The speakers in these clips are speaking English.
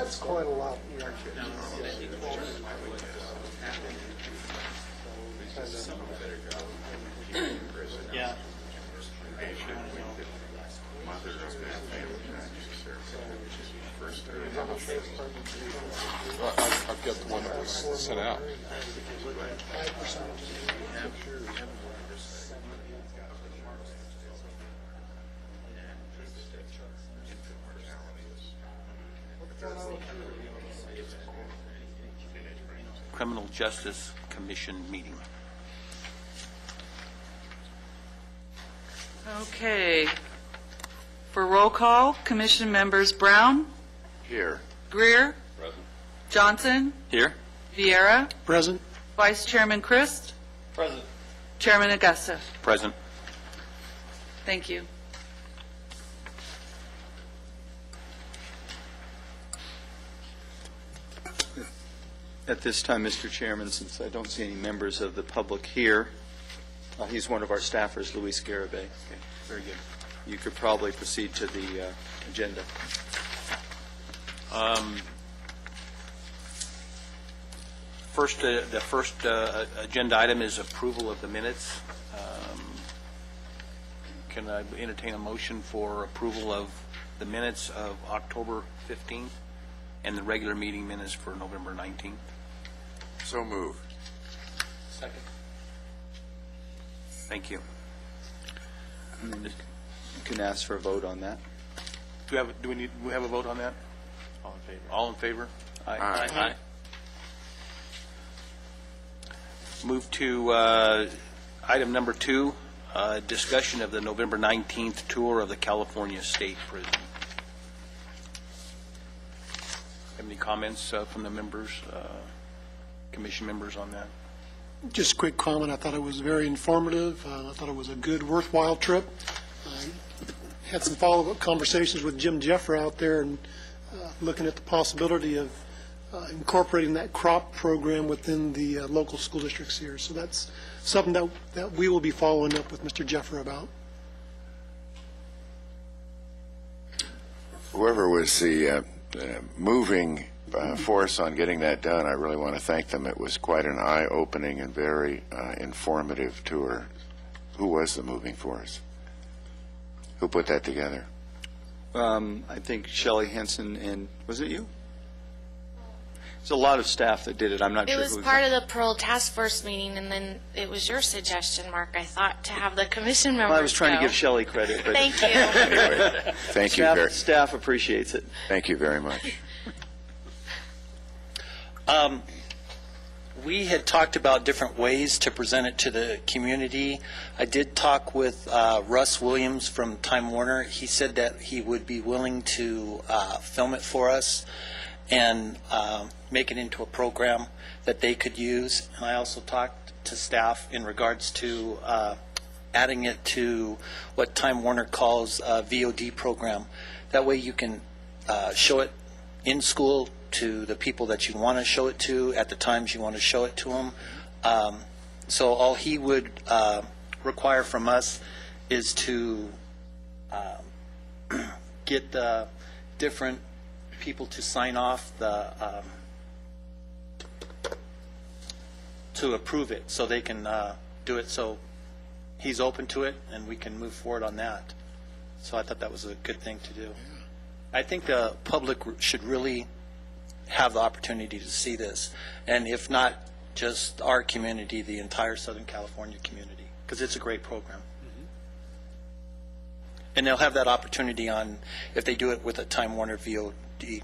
That's quite a lot. Yeah. Well, I've got the one that was sent out. Criminal Justice Commission meeting. Okay. For roll call, Commission members Brown, Here. Greer, Johnson, Here. Vieira, Present. Vice Chairman Christ, Present. Chairman Augusta. Present. Thank you. At this time, Mr. Chairman, since I don't see any members of the public here, he's one of our staffers, Luis Garibay. Okay. Very good. You could probably proceed to the agenda. The first agenda item is approval of the minutes. Can I entertain a motion for approval of the minutes of October 15th and the regular meeting minutes for November 19th? So moved. Second. Thank you. You can ask for a vote on that. Do we have a vote on that? All in favor. All in favor? Aye. Aye. Move to item number 2, discussion of the November 19th tour of the California State Prison. Have any comments from the members, commission members on that? Just a quick comment. I thought it was very informative. I thought it was a good, worthwhile trip. I had some follow-up conversations with Jim Jeffrey out there and looking at the possibility of incorporating that crop program within the local school districts here. So that's something that we will be following up with Mr. Jeffrey about. Whoever was the moving force on getting that done, I really want to thank them. It was quite an eye-opening and very informative tour. Who was the moving force? Who put that together? I think Shelley Henson and, was it you? There's a lot of staff that did it. I'm not It sure was who. part of the Pearl Task Force meeting, and then it was your suggestion, Mark, I thought, to have the commission members Well, I was trying to go. give Shelley credit, but Thank you. Anyway, thank you staff appreciates it. thank you very much. We had talked about different ways to present it to the community. I did talk with Russ Williams from Time Warner. He said that he would be willing to film it for us and make it into a program that they could use. And I also talked to staff in regards to adding it to what Time Warner calls a VOD program. That way you can show it in school to the people that you want to show it to at the times you want to show it to them. So all he would require from us is to get the different people to sign off to approve it so they can do it. So he's open to it and we can move forward on that. So I thought that was a good thing to do. I think the public should really have the opportunity to see this, and if not just our community, the entire Southern California community, because it's a great program. And they'll have that opportunity on, if they do it with a Time Warner VOD.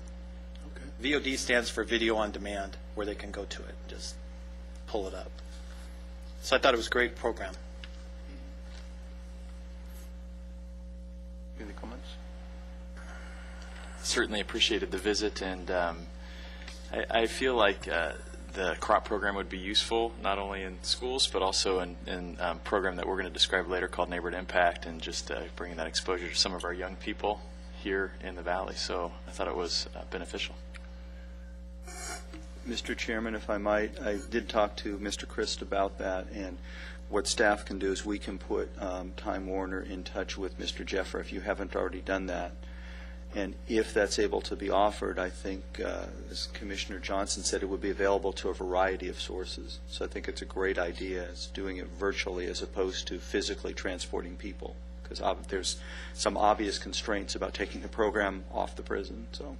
VOD stands for Video on Demand, where they can go to it and just pull it up. So I thought it was a great program. Any comments? Certainly appreciated the visit, and I feel like the crop program would be useful not only in schools but also in a program that we're going to describe later called Neighborhood Impact, and just bringing that exposure to some of our young people here in the Valley. So I thought it was beneficial. Mr. Chairman, if I might, I did talk to Mr. Christ about that, and what staff can do is we can put Time Warner in touch with Mr. Jeffra if you haven't already done that. And if that's able to be offered, I think, as Commissioner Johnson said, it would be available to a variety of sources. So I think it's a great idea, is doing it virtually as opposed to physically transporting people, because there's some obvious constraints about taking the program off the prison. So,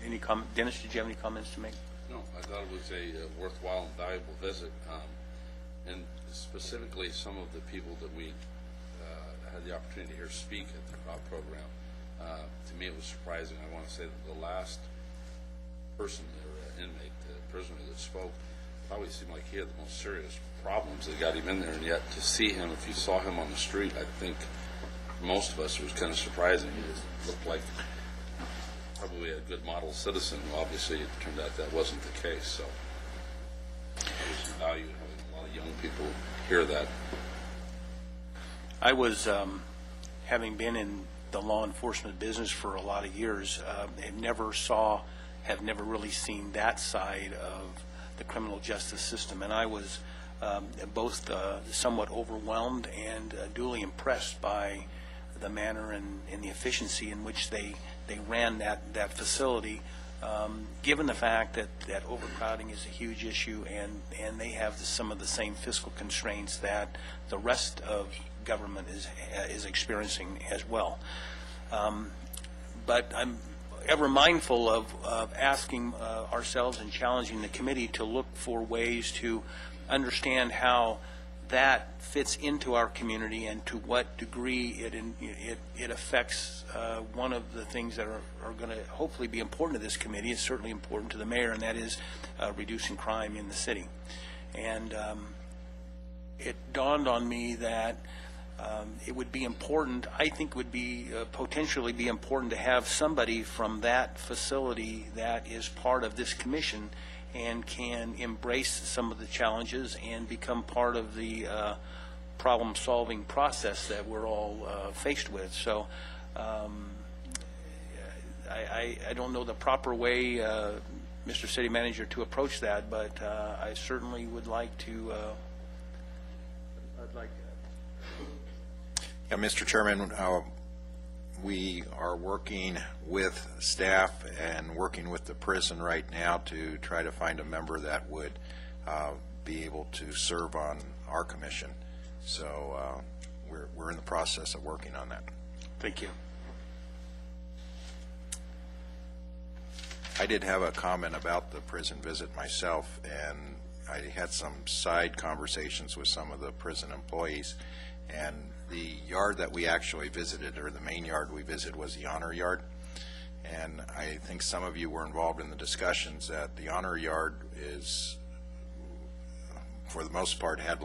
Any comment? Dennis, did you have any comments to make? No, I thought it was a worthwhile and valuable visit, and specifically some of the people that we had the opportunity to hear speak at the crop program. To me, it was surprising. I want to say that the last person, or inmate, the prisoner that spoke, probably seemed like he had the most serious problems that got him in there, and yet to see him, if you saw him on the street, I think for most of us it was kind of surprising. He just looked like probably a good model citizen. Obviously, it turned out that wasn't the case, so there's some value in having a lot of young people hear that. I was, having been in the law enforcement business for a lot of years, have never really seen that side of the criminal justice system. And I was both somewhat overwhelmed and duly impressed by the manner and the efficiency in which they ran that facility, given the fact that overcrowding is a huge issue, and they have some of the same fiscal constraints that the rest of government is experiencing as well. But I'm ever mindful of asking ourselves and challenging the committee to look for ways to understand how that fits into our community and to what degree it affects one of the things that are going to hopefully be important to this committee. It's certainly important to the mayor, and that is reducing crime in the city. And it dawned on me that it would be important, I think would be potentially be important to have somebody from that facility that is part of this commission and can embrace some of the challenges and become part of the problem-solving process that we're all faced with. So I don't know the proper way, Mr. City Manager, to approach that, but I certainly would like to. Yeah, Mr. Chairman, we are working with staff and working with the prison right now to try to find a member that would be able to serve on our commission. So we're in the process of working on that. Thank you. I did have a comment about the prison visit myself, and I had some side conversations with some of the prison employees, and the yard that we actually visited, or the main yard we visited, was the honor yard. And I think some of you were involved in the discussions that the honor yard is, for the most part, had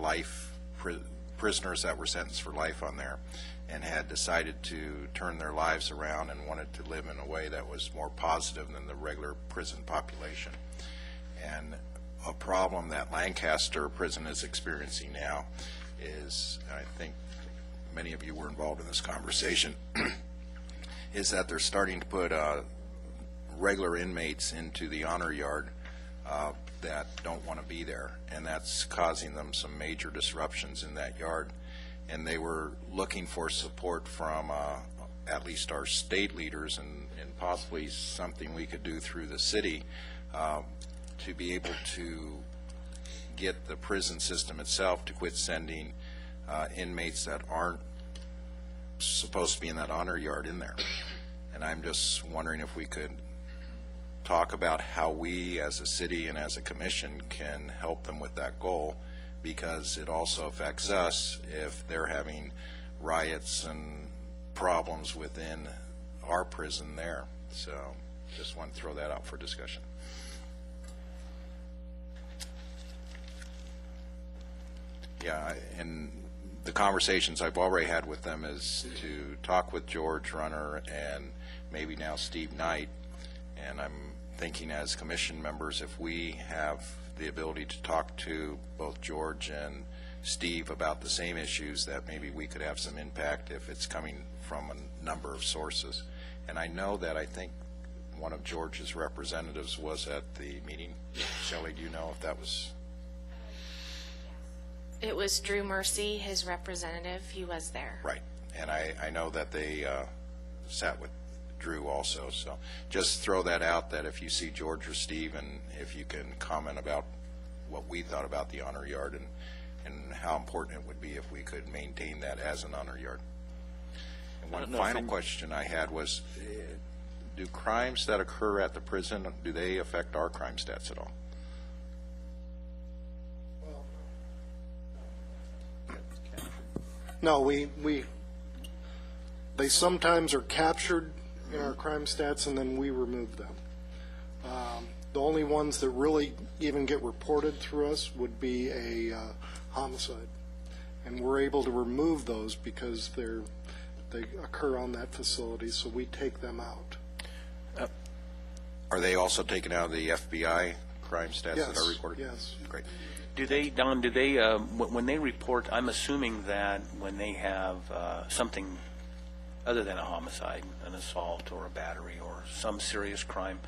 prisoners that were sentenced for life on there and had decided to turn their lives around and wanted to live in a way that was more positive than the regular prison population. And a problem that Lancaster prison is experiencing now is, I think many of you were involved in this conversation, is that they're starting to put regular inmates into the honor yard that don't want to be there, and that's causing them some major disruptions in that yard. And they were looking for support from at least our state leaders and possibly something we could do through the city to be able to get the prison system itself to quit sending inmates that aren't supposed to be in that honor yard in there. And I'm just wondering if we could talk about how we as a city and as a commission can help them with that goal, because it also affects us if they're having riots and problems within our prison there. So just want to throw that out for discussion. Yeah, and the conversations I've already had with them is to talk with George Runner and maybe now Steve Knight. And I'm thinking as commission members, if we have the ability to talk to both George and Steve about the same issues, that maybe we could have some impact if it's coming from a number of sources. And I know that I think one of George's representatives was at the meeting. Shelley, do you know if that was? It was Drew Mercy, his representative. He was there. Right. And I know that they sat with Drew also. So just throw that out, that if you see George or Steve, and if you can comment about what we thought about the honor yard and how important it would be if we could maintain that as an honor yard. And one final question I had was, do crimes that occur at the prison, do they affect our crime stats at all? No, they sometimes are captured in our crime stats and then we remove them. The only ones that really even get reported through us would be a homicide. And we're able to remove those because they occur on that facility, so we take them out. Are they also taken out of the FBI crime stats that are reported? Yes. Great. Do they, Don, when they report, I'm assuming that when they have something other than a homicide, an assault or a battery or some serious crime,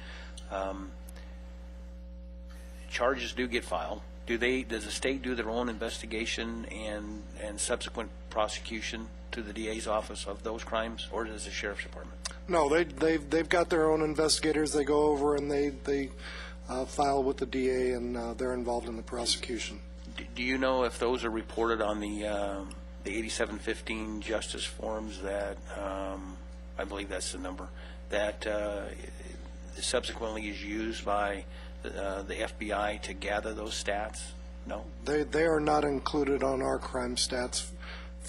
charges do get filed. Does the state do their own investigation and subsequent prosecution to the DA's office of those crimes, or does the sheriff's department? No, they've got their own investigators. They go over and they file with the DA, and they're involved in the prosecution. Do you know if those are reported on the 8715 justice forms that, I believe that's the number, that subsequently is used by the FBI to gather those stats? No? They are not included on our crime stats.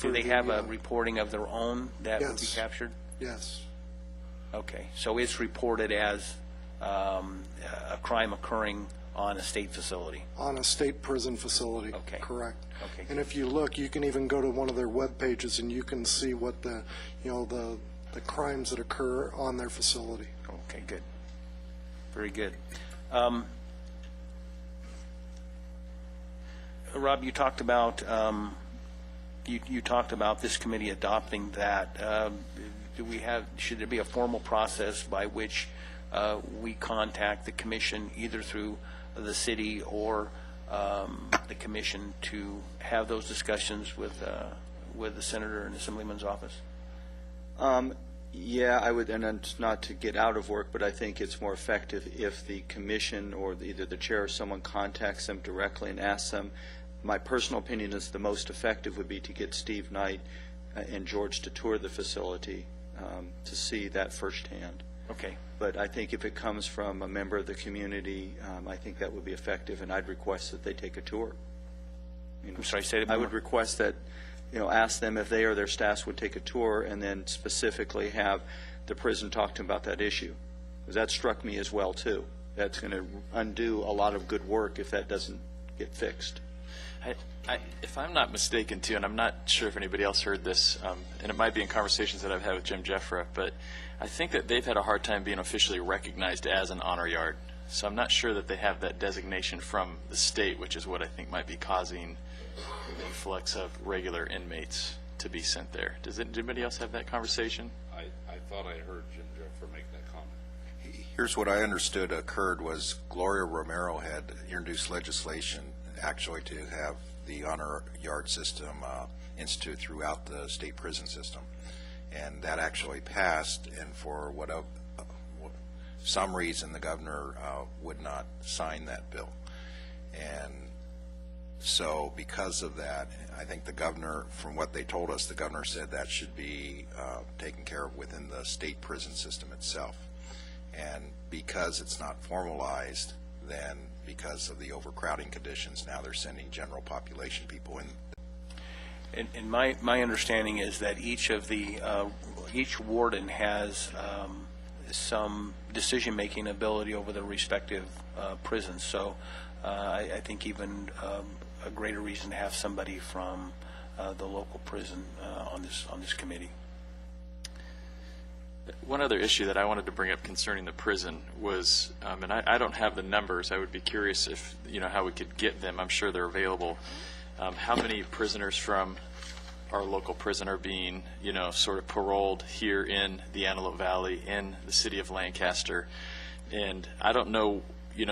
Do they have a reporting of their own that would be Yes. captured? Yes. Okay, so it's reported as a crime occurring on a state facility. On a state prison facility. Okay. Correct. Okay. And if you look, you can even go to one of their web pages and you can see what the crimes that occur on their facility. Okay, good. Very good. Rob, you talked about you talked about this committee adopting that. Should there be a formal process by which we contact the commission, either through the city or the commission, to have those discussions with the senator and assemblyman's office? Yeah, I would, and it's not to get out of work, but I think it's more effective if the commission or either the chair or someone contacts them directly and asks them. My personal opinion is the most effective would be to get Steve Knight and George to tour the facility to see that firsthand. Okay. But I think if it comes from a member of the community, I think that would be effective, and I'd request that they take a tour. I'm sorry, say that I more. would request that, ask them if they or their staffs would take a tour, and then specifically have the prison talk to them about that issue. Because that struck me as well, too. That's going to undo a lot of good work if that doesn't get fixed. If I'm not mistaken, too, and I'm not sure if anybody else heard this, and it might be in conversations that I've had with Jim Jeffra, but I think that they've had a hard time being officially recognized as an honor yard. So I'm not sure that they have that designation from the state, which is what I think might be causing the influx of regular inmates to be sent there. Does anybody else have that conversation? I thought I heard Jim Jeffra make that comment. Here's what I understood occurred was Gloria Romero had introduced legislation actually to have the honor yard system instituted throughout the state prison system. And that actually passed, and for some reason the governor would not sign that bill. And so because of that, I think the governor, from what they told us, the governor said that should be taken care of within the state prison system itself. And because it's not formalized, then because of the overcrowding conditions, now they're sending general population people in. And my understanding is that each of the, each warden has some decision-making ability over their respective prisons. So I think even a greater reason to have somebody from the local prison on this committee. One other issue that I wanted to bring up concerning the prison was, and I don't have the numbers. I would be curious if, how we could get them. I'm sure they're available. How many prisoners from our local prison are being, sort of paroled here in the Antelope Valley, in the city of Lancaster? And I don't know,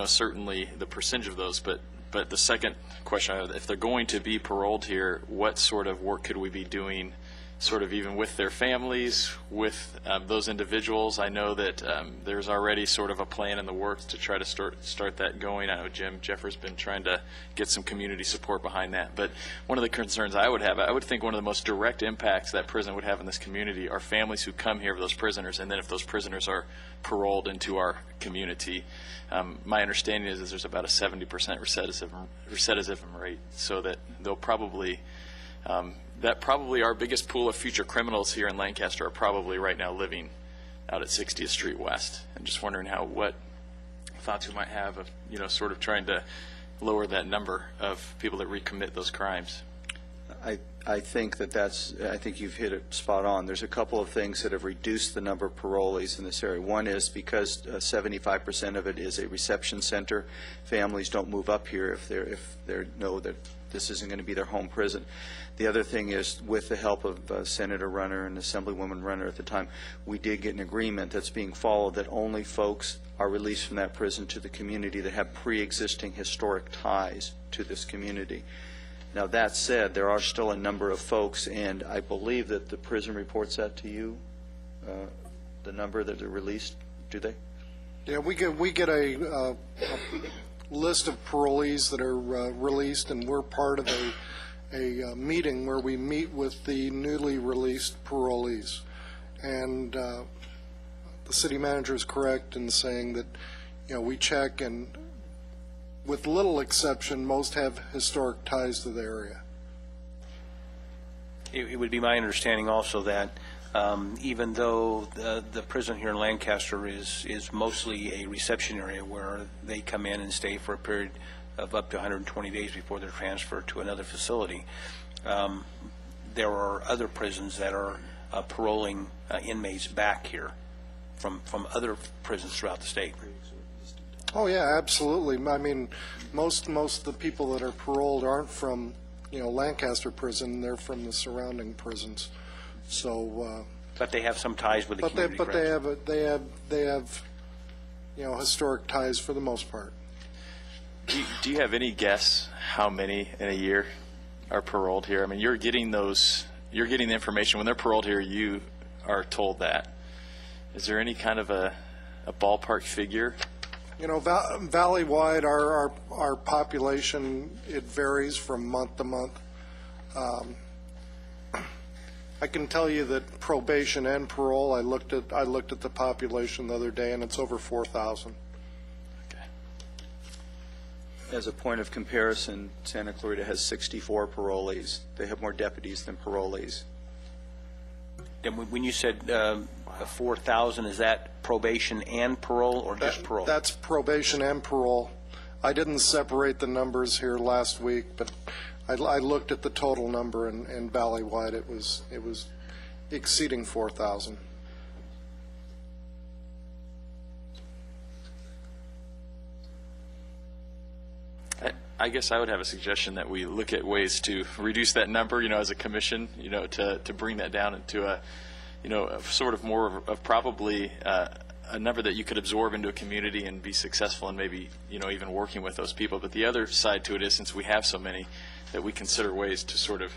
certainly the percentage of those, but the second question, if they're going to be paroled here, what sort of work could we be doing, sort of even with their families, with those individuals? I know that there's already sort of a plan in the works to try to start that going. I know Jim Jeffers been trying to get some community support behind that. But one of the concerns I would have, I would think one of the most direct impacts that prison would have in this community are families who come here with those prisoners, and then if those prisoners are paroled into our community. My understanding is there's about a 70% recidivism rate, so that they'll probably that probably our biggest pool of future criminals here in Lancaster are probably right now living out at 60th Street West. I'm just wondering what thoughts we might have of, sort of trying to lower that number of people that recommit those crimes. I think I think you've hit it spot on. There's a couple of things that have reduced the number of parolees in this area. One is because 75% of it is a reception center. Families don't move up here if they know that this isn't going to be their home prison. The other thing is, with the help of Senator Runner and Assemblywoman Runner at the time, we did get an agreement that's being followed that only folks are released from that prison to the community that have pre-existing historic ties to this community. Now, that said, there are still a number of folks, and I believe that the prison reports that to you, the number that are released, do they? Yeah, we get a list of parolees that are released, and we're part of a meeting where we meet with the newly released parolees. And the city manager is correct in saying that, we check, and with little exception, most have historic ties to the area. It would be my understanding also that even though the prison here in Lancaster is mostly a reception area where they come in and stay for a period of up to 120 days before they're transferred to another facility, there are other prisons that are paroling inmates back here from other prisons throughout the state. Oh yeah, absolutely. I mean, most of the people that are paroled aren't from Lancaster prison; they're from the surrounding prisons. So. But they have some ties with the community. But they have historic ties for the most part. Do you have any guess how many in a year are paroled here? I mean, you're getting the information when they're paroled here. You are told that. Is there any kind of a ballpark figure? Valley-wide, our population, it varies from month to month. I can tell you that probation and parole, I looked at the population the other day, and it's over 4,000. Okay. As a point of comparison, Santa Clarita has 64 parolees. They have more deputies than parolees. And when you said 4,000, is that probation and parole, or just parole? That's probation and parole. I didn't separate the numbers here last week, but I looked at the total number, and Valley-wide it was exceeding 4,000. I guess I would have a suggestion that we look at ways to reduce that number, as a commission, to bring that down into a sort of more of probably a number that you could absorb into a community and be successful in maybe, even working with those people. But the other side to it is, since we have so many, that we consider ways to sort of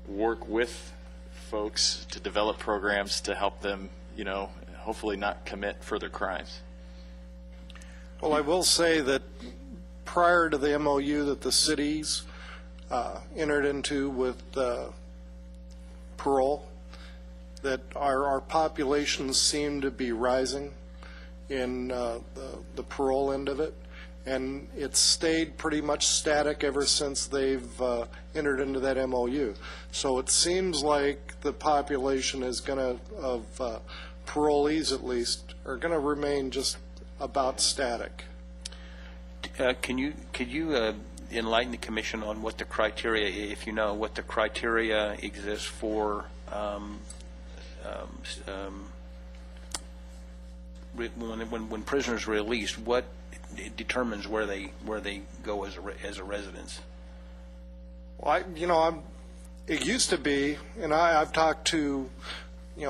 work with folks to develop programs to help them, hopefully not commit further crimes. Well, I will say that prior to the MOU that the cities entered into with parole, that our populations seem to be rising in the parole end of it, And it's stayed pretty much static ever since they've entered into that MOU. So it seems like the population is going to, of parolees at least, are going to remain just about static. Could you enlighten the commission on what the criteria, if you know, what the criteria exists for when prisoners are released? What determines where they go as a residence? Well, it used to be, and I've talked to,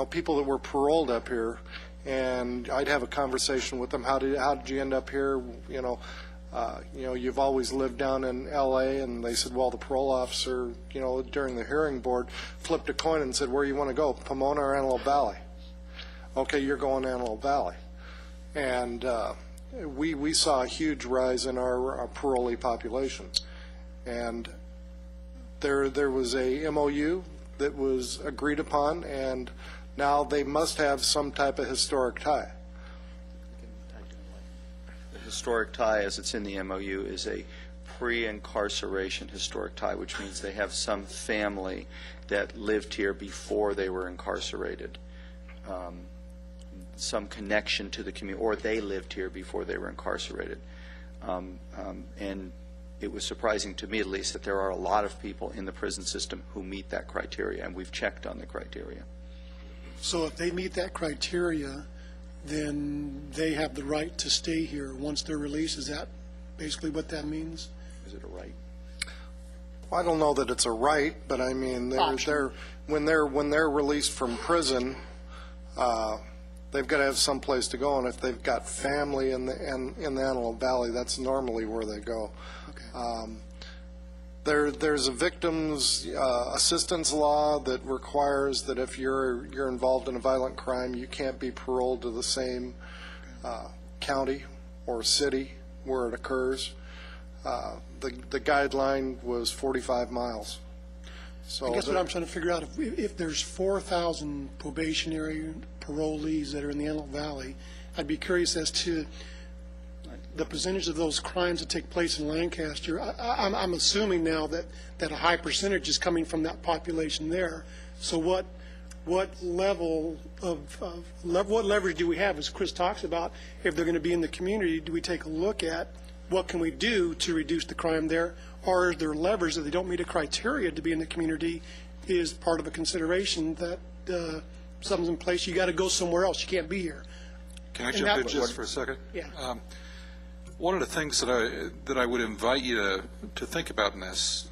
people that were paroled up here, and I'd have a conversation with them. How did you end up here? You've always lived down in L.A., and they said, well, the parole officer, during the hearing board, flipped a coin and said, where you want to go, Pomona or Antelope Valley? Okay, you're going to Antelope Valley. And we saw a huge rise in our parolee population. And there was a MOU that was agreed upon, and now they must have some type of historic tie. The historic tie, as it's in the MOU, is a pre-incarceration historic tie, which means they have some family that lived here before they were incarcerated, some connection to the community, or they lived here before they were incarcerated. And it was surprising to me, at least, that there are a lot of people in the prison system who meet that criteria, and we've checked on the criteria. So if they meet that criteria, then they have the right to stay here once they're released. Is that basically what that means? Is it a right? Well, I don't know that it's a right, but I mean, when they're released from prison, they've got to have some place to go, and if they've got family in the Antelope Valley, that's normally where they go. Okay. There's a victim's assistance law that requires that if you're involved in a violent crime, you can't be paroled to the same county or city where it occurs. The guideline was 45 miles. So I guess what I'm trying to figure out, if there's 4,000 probationary parolees that are in the Antelope Valley, I'd be curious as to the percentage of those crimes that take place in Lancaster. I'm assuming now that a high percentage is coming from that population there. So what level what leverage do we have, as Chris talks about, if they're going to be in the community? Do we take a look at what can we do to reduce the crime there, or is there leverage that they don't meet a criteria to be in the community is part of a consideration that something's in place? You got to go somewhere else. You can't be here. Can I jump in just for a second? Yeah. One of the things that I would invite you to think about in this,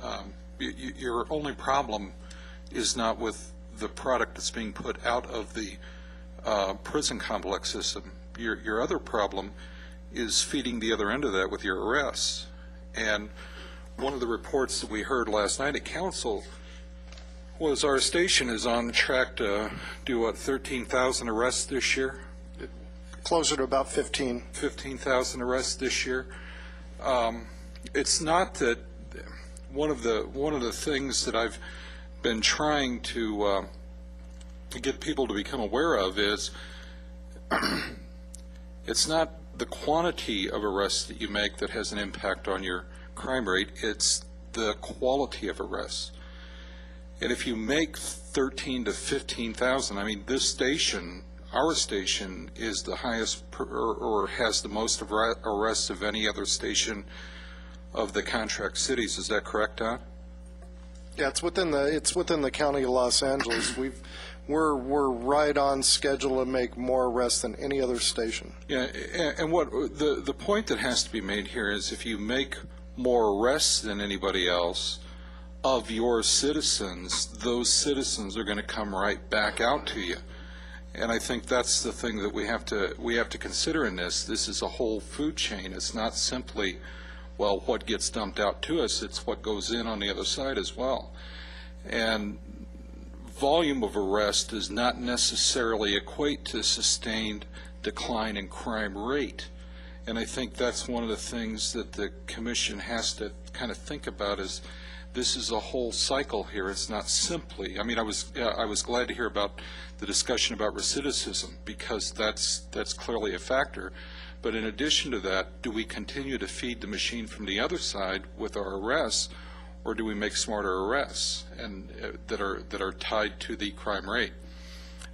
your only problem is not with the product that's being put out of the prison complex system. Your other problem is feeding the other end of that with your arrests. And one of the reports that we heard last night at council was our station is on track to do, 13,000 arrests this year? Closer to about 15. 15,000 arrests this year. It's not that one of the things that I've been trying to get people to become aware of is it's not the quantity of arrests that you make that has an impact on your crime rate, it's the quality of arrests. And if you make 13 to 15,000, I mean, this station, our station, is the highest or has the most arrests of any other station of the contract cities. Is that correct, Don? Yeah, it's within the county of Los Angeles. We're right on schedule to make more arrests than any other station. Yeah, and what the point that has to be made here is if you make more arrests than anybody else of your citizens, those citizens are going to come right back out to you. And I think that's the thing that we have to consider in this. This is a whole food chain. It's not simply, well, what gets dumped out to us. It's what goes in on the other side as well. And volume of arrest does not necessarily equate to sustained decline in crime rate. And I think that's one of the things that the commission has to kind of think about is this is a whole cycle here. It's not simply, I mean, I was glad to hear about the discussion about recidivism because that's clearly a factor. But in addition to that, do we continue to feed the machine from the other side with our arrests, or do we make smarter arrests and that are tied to the crime rate?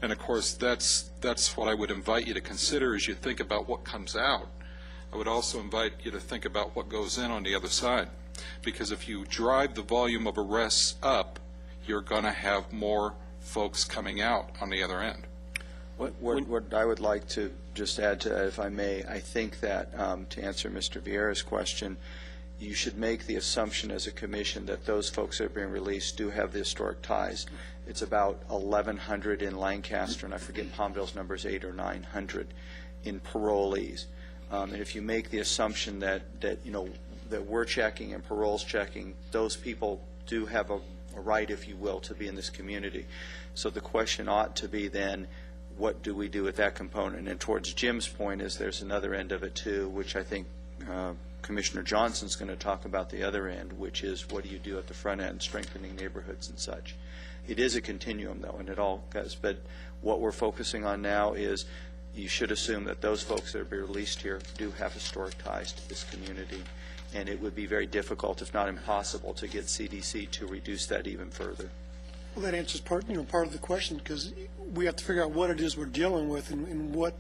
And of course, that's what I would invite you to consider as you think about what comes out. I would also invite you to think about what goes in on the other side, because if you drive the volume of arrests up, you're going to have more folks coming out on the other end. What I would like to just add to that, if I may, I think that to answer Mr. Vieira's question, you should make the assumption as a commission that those folks that are being released do have the historic ties. It's about 1,100 in Lancaster, and I forget Palmdale's number is 800 or 900 in parolees. And if you make the assumption that we're checking and parole's checking, those people do have a right, if you will, to be in this community. So the question ought to be then, what do we do with that component? And towards Jim's point is there's another end of it too, which I think Commissioner Johnson's going to talk about the other end, which is what do you do at the front end, strengthening neighborhoods and such. It is a continuum, though, and it all goes. But what we're focusing on now is you should assume that those folks that are being released here do have historic ties to this community, and it would be very difficult, if not impossible, to get CDC to reduce that even further. Well, that answers part of the question, because we have to figure out what it is we're dealing with and what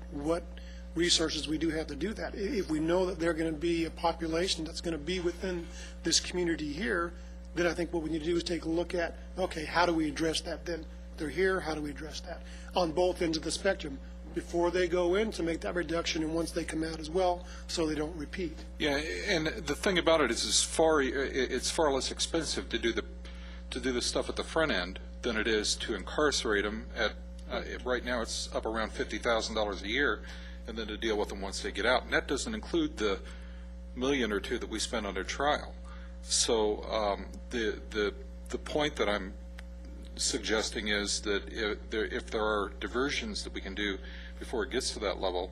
resources we do have to do that. If we know that they're going to be a population that's going to be within this community here, then I think what we need to do is take a look at, okay, how do we address that then? They're here, how do we address that? On both ends of the spectrum, before they go in to make that reduction and once they come out as well, so they don't repeat. Yeah, and the thing about it is it's far less expensive to do the stuff at the front end than it is to incarcerate them at right now it's up around $50,000 a year, and then to deal with them once they get out. And that doesn't include the $1 million or $2 million that we spend on their trial. So the point that I'm suggesting is that if there are diversions that we can do before it gets to that level,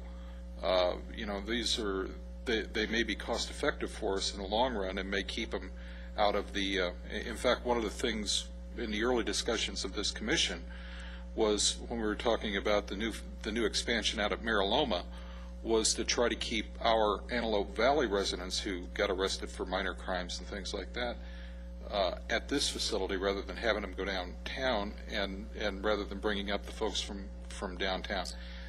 they may be cost effective for us in the long run and may keep them out of the. In fact, one of the things in the early discussions of this commission was when we were talking about the new expansion out of Mariloma, was to try to keep our Antelope Valley residents who got arrested for minor crimes and things like that at this facility rather than having them go downtown and rather than bringing up the folks from downtown.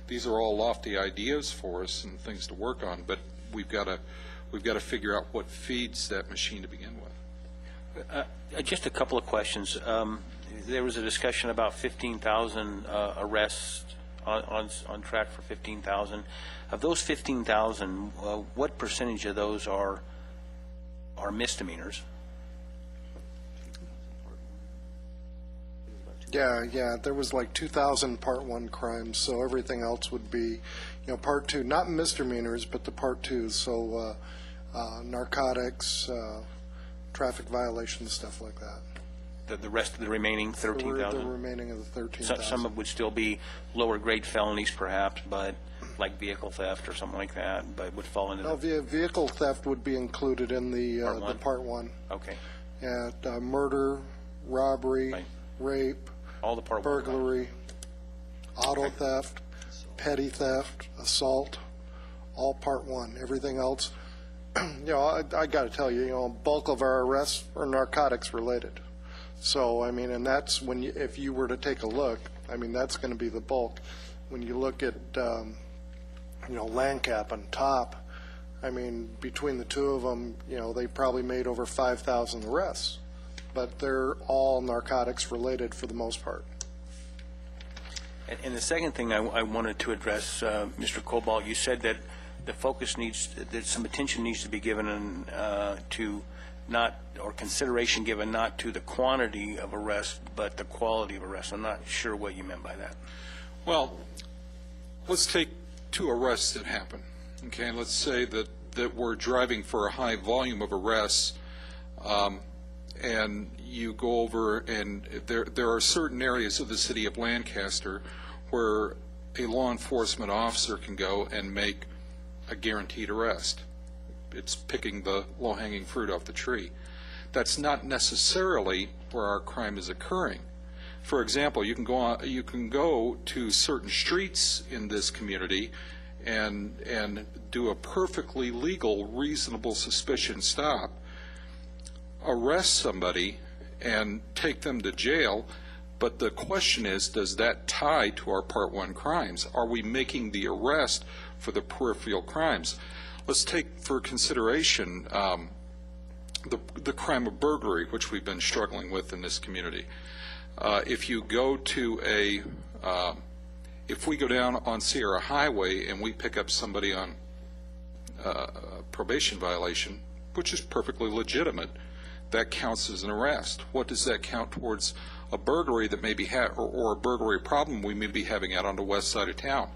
These are all lofty ideas for us and things to work on, but we've got to figure out what feeds that machine to begin with. Just a couple of questions. There was a discussion about 15,000 arrests on track for 15,000. Of those 15,000, what percentage of those are misdemeanors? Yeah, there was like 2,000 Part 1 crimes, so everything else would be, Part 2, not misdemeanors, but the Part 2s, so narcotics, traffic violations, stuff like that. The rest of the remaining 13,000? The remaining of the 13,000. Some would still be lower grade felonies perhaps, but like vehicle theft or something like that, but would fall into vehicle theft would be included in the Part 1. Okay. Yeah, murder, robbery, right. Rape, all the Part 1. burglary, auto theft, petty theft, assault, all Part 1. Everything else, I got to tell you, bulk of our arrests are narcotics related. So, and that's if you were to take a look, that's going to be the bulk. When you look at, Landcap and Top, between the two of them, they probably made over 5,000 arrests, but they're all narcotics related for the most part. And the second thing I wanted to address, Mr. Cobalt, you said that the focus that some attention needs to be given to consideration given not to the quantity of arrests, but the quality of arrests. I'm not sure what you meant by that. Well, let's take 2 arrests that happen. Okay, let's say that we're driving for a high volume of arrests, and you go over, and there are certain areas of the city of Lancaster where a law enforcement officer can go and make a guaranteed arrest. It's picking the low-hanging fruit off the tree. That's not necessarily where our crime is occurring. For example, you can go to certain streets in this community and do a perfectly legal, reasonable suspicion stop, arrest somebody and take them to jail. But the question is, does that tie to our Part 1 crimes? Are we making the arrest for the peripheral crimes? Let's take for consideration the crime of burglary, which we've been struggling with in this community. If you go to if we go down on Sierra Highway and we pick up somebody on a probation violation, which is perfectly legitimate, that counts as an arrest. What does that count towards a burglary that may be or a burglary problem we may be having out on the west side of town?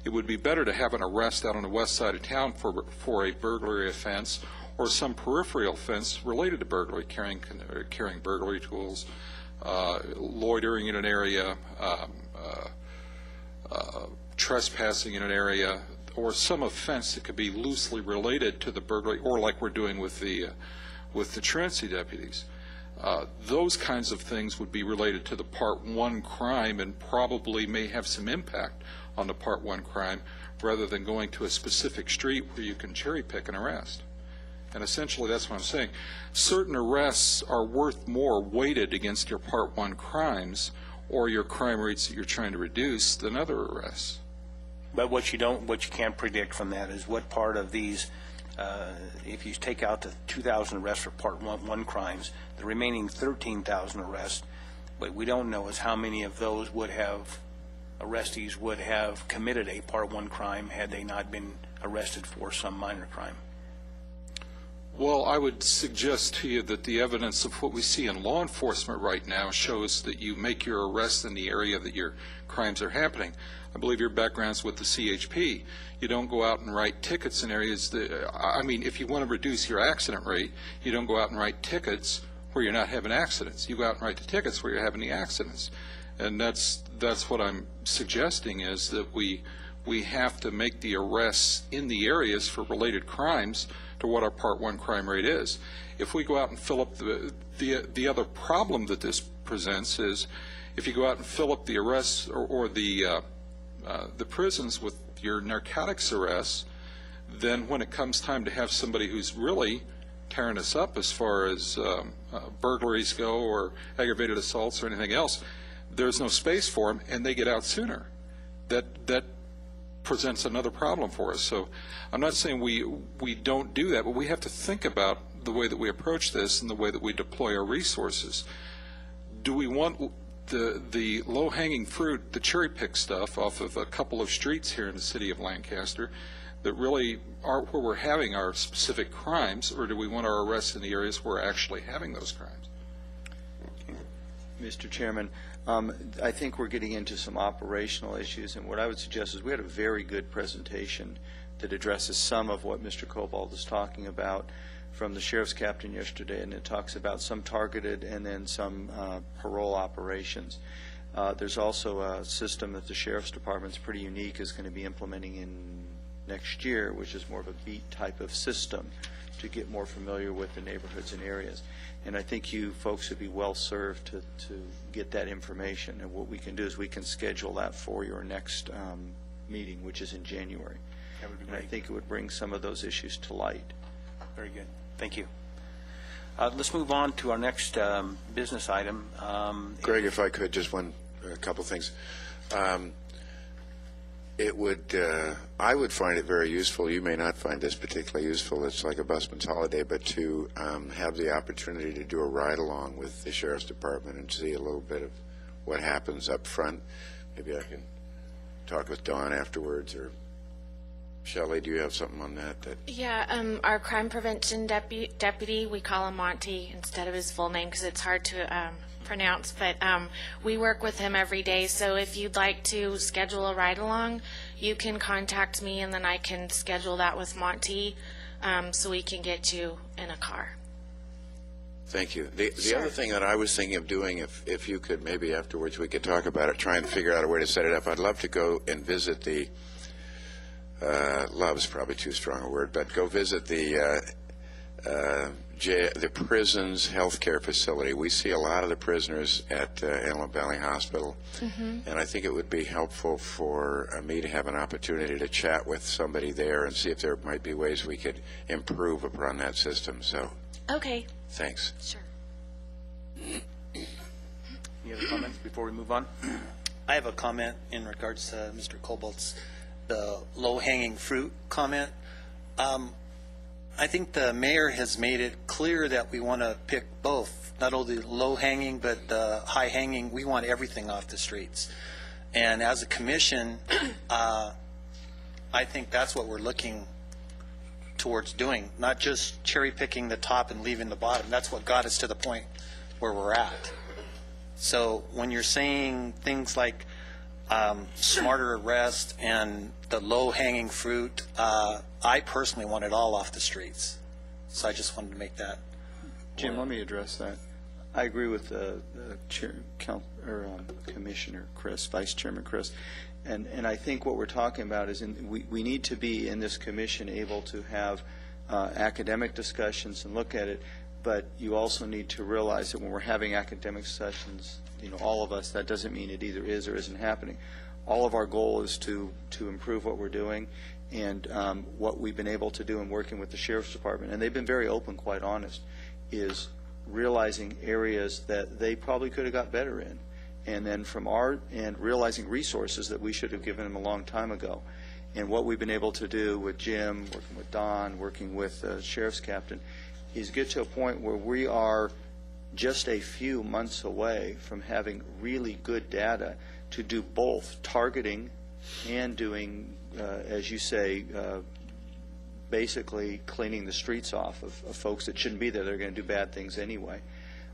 It would be better to have an arrest out on the west side of town for a burglary offense or some peripheral offense related to burglary, carrying burglary tools, loitering in an area, trespassing in an area, or some offense that could be loosely related to the burglary, or like we're doing with the truancy deputies. Those kinds of things would be related to the Part 1 crime and probably may have some impact on the Part 1 crime rather than going to a specific street where you can cherry pick an arrest. And essentially that's what I'm saying. Certain arrests are worth more weighted against your Part 1 crimes or your crime rates that you're trying to reduce than other arrests. But what you can't predict from that is what part of these, if you take out the 2,000 arrests for Part 1 crimes, the remaining 13,000 arrests, what we don't know is how many of those arrestees would have committed a Part 1 crime had they not been arrested for some minor crime. Well, I would suggest to you that the evidence of what we see in law enforcement right now shows that you make your arrests in the area that your crimes are happening. I believe your background's with the CHP. You don't go out and write tickets in areas that, I mean, if you want to reduce your accident rate, you don't go out and write tickets where you're not having accidents. You go out and write the tickets where you're having the accidents. And that's what I'm suggesting, is that we have to make the arrests in the areas for related crimes to what our Part 1 crime rate is. If we go out and fill up the other problem that this presents is if you go out and fill up the arrests or the prisons with your narcotics arrests, then when it comes time to have somebody who's really tearing us up as far as burglaries go or aggravated assaults or anything else, there's no space for them and they get out sooner. That presents another problem for us. So I'm not saying we don't do that, but we have to think about the way that we approach this and the way that we deploy our resources. Do we want the low-hanging fruit, the cherry-pick stuff off of a couple of streets here in the city of Lancaster that really aren't where we're having our specific crimes, or do we want our arrests in the areas where we're actually having those crimes? Mr. Chairman, I think we're getting into some operational issues, and what I would suggest is we had a very good presentation that addresses some of what Mr. Cobalt is talking about from the sheriff's captain yesterday, and it talks about some targeted and then some parole operations. There's also a system that the sheriff's department is pretty unique, is going to be implementing in next year, which is more of a beat type of system to get more familiar with the neighborhoods and areas. And I think you folks would be well served to get that information. And what we can do is we can schedule that for your next meeting, which is in January. That would be and great. I think it would bring some of those issues to light. Very good. Thank you. Let's move on to our next business item. Greg, if I could, just a couple things. I would find it very useful. You may not find this particularly useful. It's like a busman's holiday, but to have the opportunity to do a ride-along with the sheriff's department and see a little bit of what happens up front. Maybe I can talk with Dawn afterwards, or Shelley, do you have something on that? Yeah, our crime prevention deputy, we call him Monty instead of his full name because it's hard to pronounce, but we work with him every day. So if you'd like to schedule a ride-along, you can contact me, and then I can schedule that with Monty so we can get you in a car. Thank you. The other thing that I was thinking of doing, if you could, maybe afterwards we could talk about it, try and figure out a way to set it up. I'd love to go and visit the love is probably too strong a word, but go visit the the prison's healthcare facility. We see a lot of the prisoners at Antelope Valley Hospital, and I think it would be helpful for me to have an opportunity to chat with somebody there and see if there might be ways we could improve upon that system. So, Okay, thanks. sure. Any other comments before we move on? I have a comment in regards to Mr. Cobalt's, the low-hanging fruit comment. I think the mayor has made it clear that we want to pick both, not only the low-hanging, but the high-hanging. We want everything off the streets. And as a commission, I think that's what we're looking towards doing, not just cherry-picking the top and leaving the bottom. That's what got us to the point where we're at. So when you're saying things like smarter arrest and the low-hanging fruit, I personally want it all off the streets. So I just wanted to make that. Jim, let me address that. I agree with the Commissioner Chris, Vice Chairman Chris, and I think what we're talking about is we need to be in this commission able to have academic discussions and look at it, but you also need to realize that when we're having academic sessions, all of us, that doesn't mean it either is or isn't happening. All of our goal is to improve what we're doing and what we've been able to do in working with the Sheriff's Department, and they've been very open, quite honest, is realizing areas that they probably could have got better in, and then from our end, realizing resources that we should have given them a long time ago. And what we've been able to do with Jim, working with Don, working with the Sheriff's Captain, is get to a point where we are just a few months away from having really good data to do both targeting and doing, as you say, basically cleaning the streets off of folks that shouldn't be there. They're going to do bad things anyway.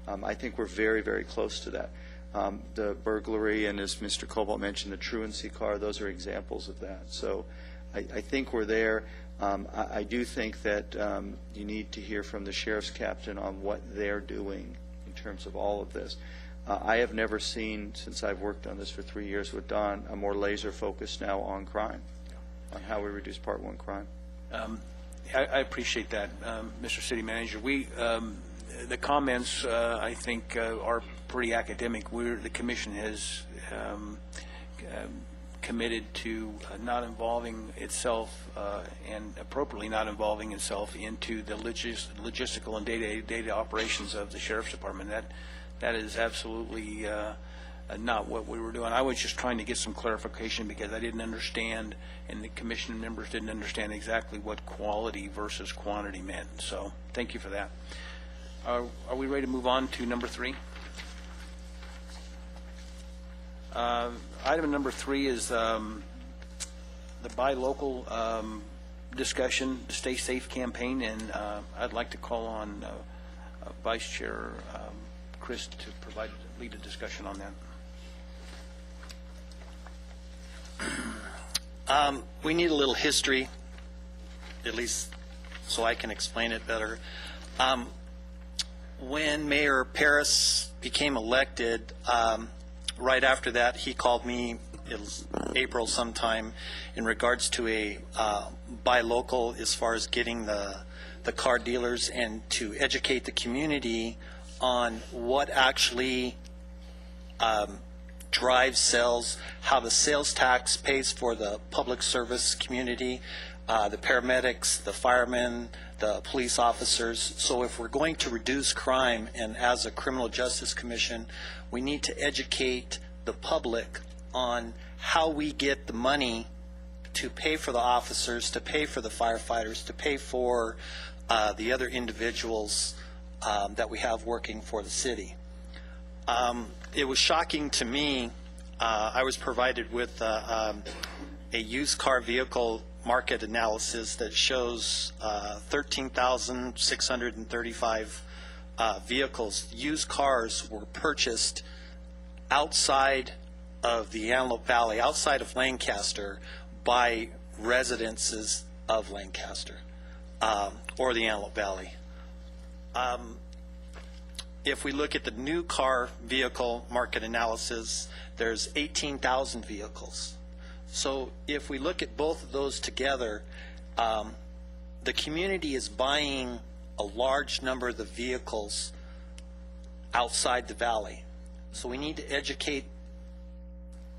I think we're very, very close to that. The burglary, and as Mr. Cobalt mentioned, the truancy car, those are examples of that. So I think we're there. I do think that you need to hear from the Sheriff's Captain on what they're doing in terms of all of this. I have never seen, since I've worked on this for 3 years with Don, a more laser focus now on crime, on how we reduce Part 1 crime. I appreciate that, Mr. City Manager. The comments, I think, are pretty academic. The Commission has committed to not involving itself and appropriately not involving itself into the logistical and day-to-day operations of the Sheriff's Department. That is absolutely not what we were doing. I was just trying to get some clarification because I didn't understand, and the Commission members didn't understand exactly what quality versus quantity meant. So thank you for that. Are we ready to move on to number 3? Item number 3 is the Buy Local discussion, the Stay Safe campaign, and I'd like to call on Vice Chair Chris to lead a discussion on that. We need a little history, at least so I can explain it better. When Mayor Paris became elected, right after that, he called me, it was April sometime, in regards to a buy local as far as getting the car dealers and to educate the community on what actually drives sales, how the sales tax pays for the public service community, the paramedics, the firemen, the police officers. So if we're going to reduce crime, and as a criminal justice commission, we need to educate the public on how we get the money to pay for the officers, to pay for the firefighters, to pay for the other individuals that we have working for the city. It was shocking to me. I was provided with a used car vehicle market analysis that shows 13,635 vehicles, used cars, were purchased outside of the Antelope Valley, outside of Lancaster, by residences of Lancaster or the Antelope Valley. If we look at the new car vehicle market analysis, there's 18,000 vehicles. So if we look at both of those together, the community is buying a large number of the vehicles outside the valley. So we need to educate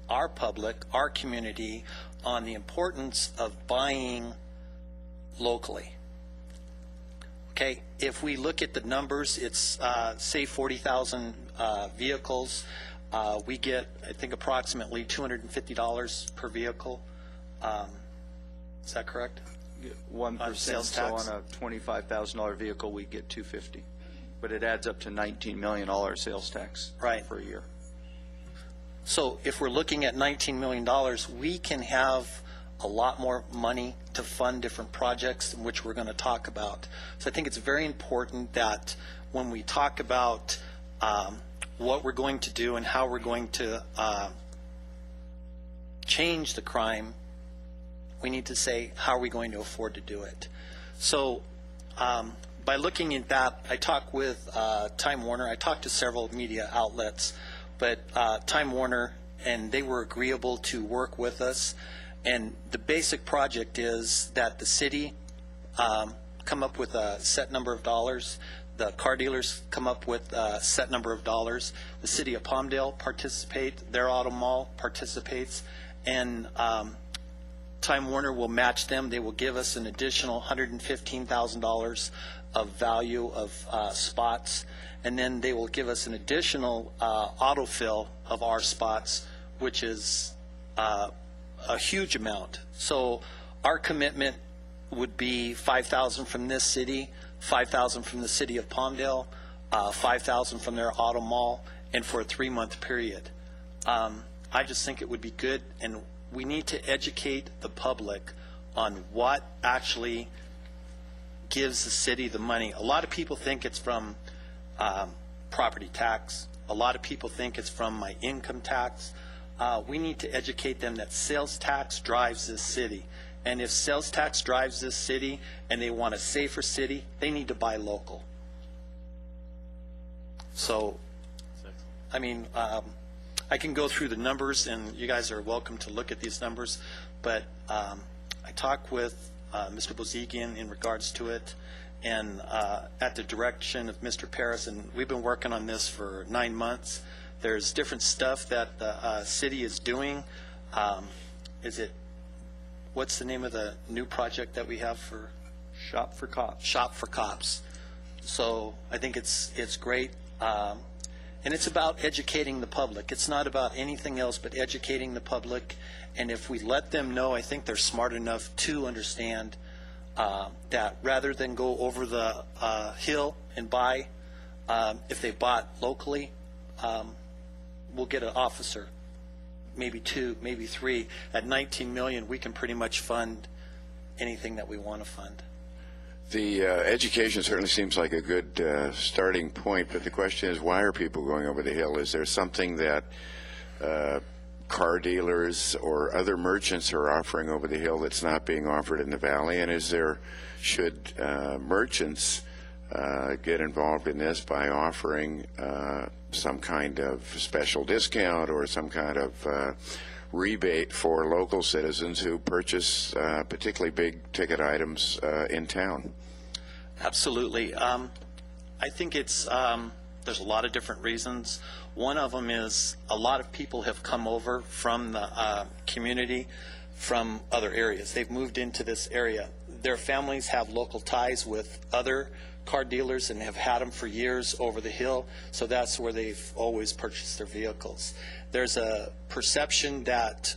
our public, our community, on the importance of buying locally. Okay, if we look at the numbers, it's say 40,000 vehicles. We get, I think, approximately $250 per vehicle. Is that correct? 1%, sales so tax. on a $25,000 vehicle, we get $250. But it adds up to $19 million sales tax for a year. So if we're looking at $19 million, we can have a lot more money to fund different projects, in which we're going to talk about. So I think it's very important that when we talk about what we're going to do and how we're going to change the crime, we need to say, how are we going to afford to do it? So by looking at that, I talked with Time Warner. I talked to several media outlets, but Time Warner, and they were agreeable to work with us. And the basic project is that the city come up with a set number of dollars. The car dealers come up with a set number of dollars. The city of Palmdale participate. Their auto mall participates. And Time Warner will match them. They will give us an additional $115,000 of value of spots. And then they will give us an additional autofill of our spots, which is a huge amount. So our commitment would be $5,000 from this city, $5,000 from the city of Palmdale, $5,000 from their auto mall, and for a 3-month period. I just think it would be good, and we need to educate the public on what actually gives the city the money. A lot of people think it's from property tax. A lot of people think it's from my income tax. We need to educate them that sales tax drives this city. And if sales tax drives this city and they want a safer city, they need to buy local. So, I mean, I can go through the numbers, and you guys are welcome to look at these numbers, but I talked with Mr. Bozigian in regards to it, and at the direction of Mr. Paris, and we've been working on this for 9 months. There's different stuff that the city is doing. What's the name of the new project that we have for? Shop for Cops. Shop for Cops. So I think it's great. And it's about educating the public. It's not about anything else but educating the public. And if we let them know, I think they're smart enough to understand that rather than go over the hill and buy, if they bought locally, we'll get an officer, maybe 2, maybe 3. At $19 million, we can pretty much fund anything that we want to fund. The education certainly seems like a good starting point, but the question is, why are people going over the hill? Is there something that car dealers or other merchants are offering over the hill that's not being offered in the valley? And should merchants get involved in this by offering some kind of special discount or some kind of rebate for local citizens who purchase particularly big ticket items in town? Absolutely. I think there's a lot of different reasons. One of them is a lot of people have come over from the community from other areas. They've moved into this area. Their families have local ties with other car dealers and have had them for years over the hill, so that's where they've always purchased their vehicles. There's a perception that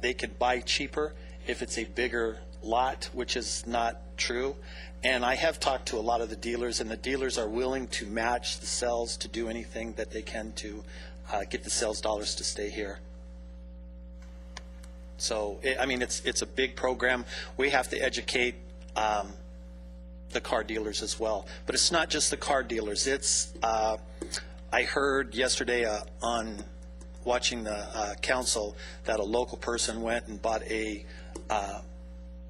they could buy cheaper if it's a bigger lot, which is not true. And I have talked to a lot of the dealers, and the dealers are willing to match the sales, to do anything that they can to get the sales dollars to stay here. So, I mean, it's a big program. We have to educate the car dealers as well. But it's not just the car dealers. I heard yesterday on watching the council that a local person went and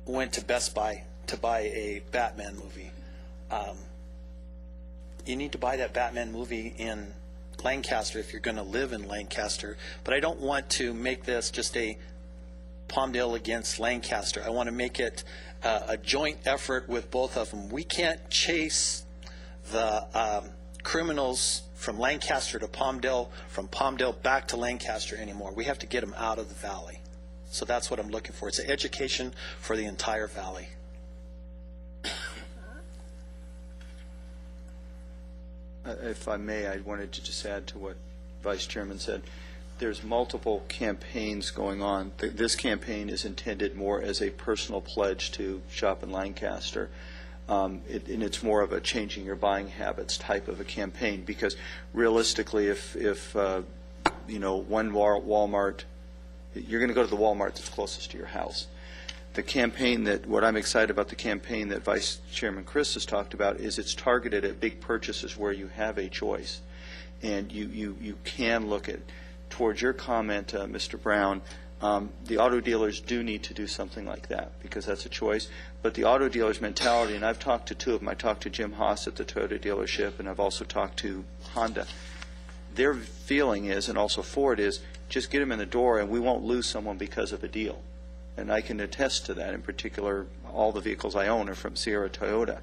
went to Best Buy to buy a Batman movie. You need to buy that Batman movie in Lancaster if you're going to live in Lancaster. But I don't want to make this just a Palmdale against Lancaster. I want to make it a joint effort with both of them. We can't chase the criminals from Lancaster to Palmdale, from Palmdale back to Lancaster anymore. We have to get them out of the valley. So that's what I'm looking for. It's an education for the entire valley. If I may, I wanted to just add to what Vice Chairman said. There's multiple campaigns going on. This campaign is intended more as a personal pledge to shop in Lancaster. And it's more of a changing your buying habits type of a campaign, because realistically, if one Walmart, you're going to go to the Walmart that's closest to your house. The campaign what I'm excited about the campaign that Vice Chairman Chris has talked about is it's targeted at big purchases where you have a choice. And you can look at, towards your comment, Mr. Brown, the auto dealers do need to do something like that because that's a choice. But the auto dealers' mentality, and I've talked to two of them. I talked to Jim Haas at the Toyota dealership, and I've also talked to Honda. Their feeling is, and also Ford is, just get them in the door and we won't lose someone because of a deal. And I can attest to that. In particular, all the vehicles I own are from Sierra Toyota.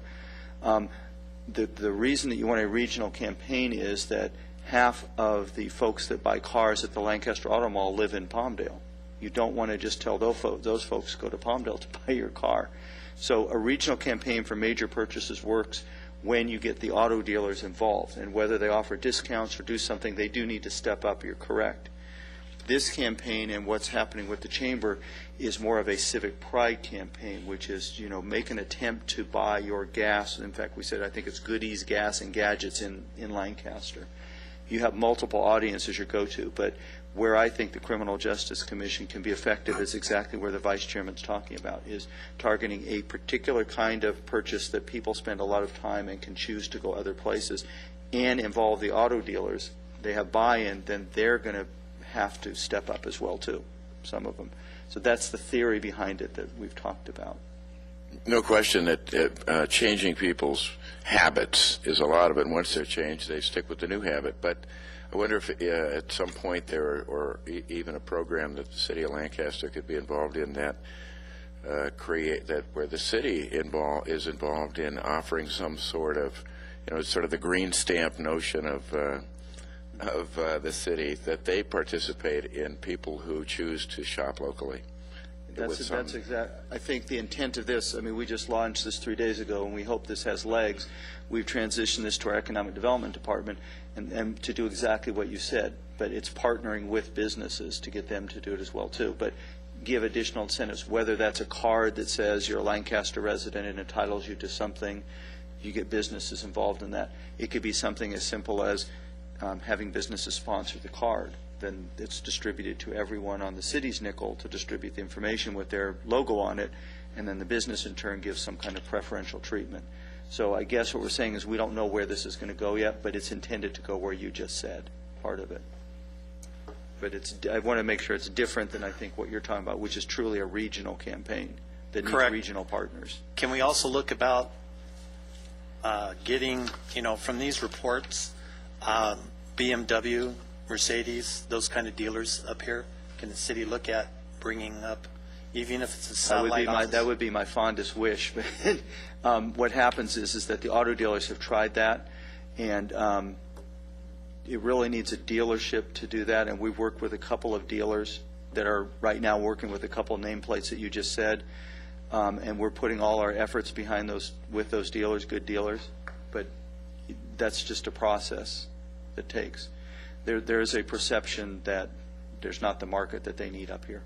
The reason that you want a regional campaign is that half of the folks that buy cars at the Lancaster Auto Mall live in Palmdale. You don't want to just tell those folks go to Palmdale to buy your car. So a regional campaign for major purchases works when you get the auto dealers involved. And whether they offer discounts or do something, they do need to step up. You're correct. This campaign and what's happening with the Chamber is more of a civic pride campaign, which is, make an attempt to buy your gas. In fact, we said, I think it's goodies, gas, and gadgets in Lancaster. You have multiple audiences you go to, but where I think the Criminal Justice Commission can be effective is exactly where the Vice Chairman's talking about, is targeting a particular kind of purchase that people spend a lot of time and can choose to go other places, and involve the auto dealers. They have buy-in, then they're going to have to step up as well, too, some of them. So that's the theory behind it that we've talked about. No question that changing people's habits is a lot of it. And once they're changed, they stick with the new habit. But I wonder if at some point there, or even a program that the city of Lancaster could be involved in that where the city is involved in offering some sort of, sort of the green stamp notion of the city, that they participate in people who choose to shop locally. That's exact. I think the intent of this, we just launched this 3 days ago, and we hope this has legs. We've transitioned this to our Economic Development Department and to do exactly what you said, but it's partnering with businesses to get them to do it as well, too. But give additional incentives, whether that's a card that says you're a Lancaster resident and entitles you to something. You get businesses involved in that. It could be something as simple as having businesses sponsor the card. Then it's distributed to everyone on the city's nickel to distribute the information with their logo on it, and then the business in turn gives some kind of preferential treatment. So I guess what we're saying is we don't know where this is going to go yet, but it's intended to go where you just said, part of it. But I want to make sure it's different than I think what you're talking about, which is truly a regional campaign that needs regional partners. Can we also look about getting, from these reports, BMW, Mercedes, those kind of dealers up here? Can the city look at bringing up, even if it's a satellite office? That would be my fondest wish. But what happens is that the auto dealers have tried that, and it really needs a dealership to do that. And we've worked with a couple of dealers that are right now working with a couple of nameplates that you just said, and we're putting all our efforts behind with those dealers, good dealers. But that's just a process that takes. There is a perception that there's not the market that they need up here.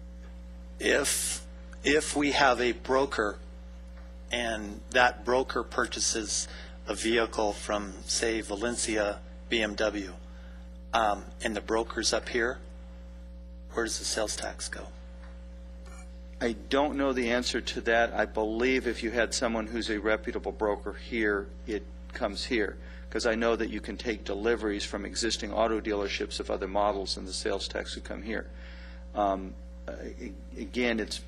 If we have a broker and that broker purchases a vehicle from, say, Valencia BMW, and the broker's up here, where does the sales tax go? I don't know the answer to that. I believe if you had someone who's a reputable broker here, it comes here. Because I know that you can take deliveries from existing auto dealerships of other models, and the sales tax would come here. Again, it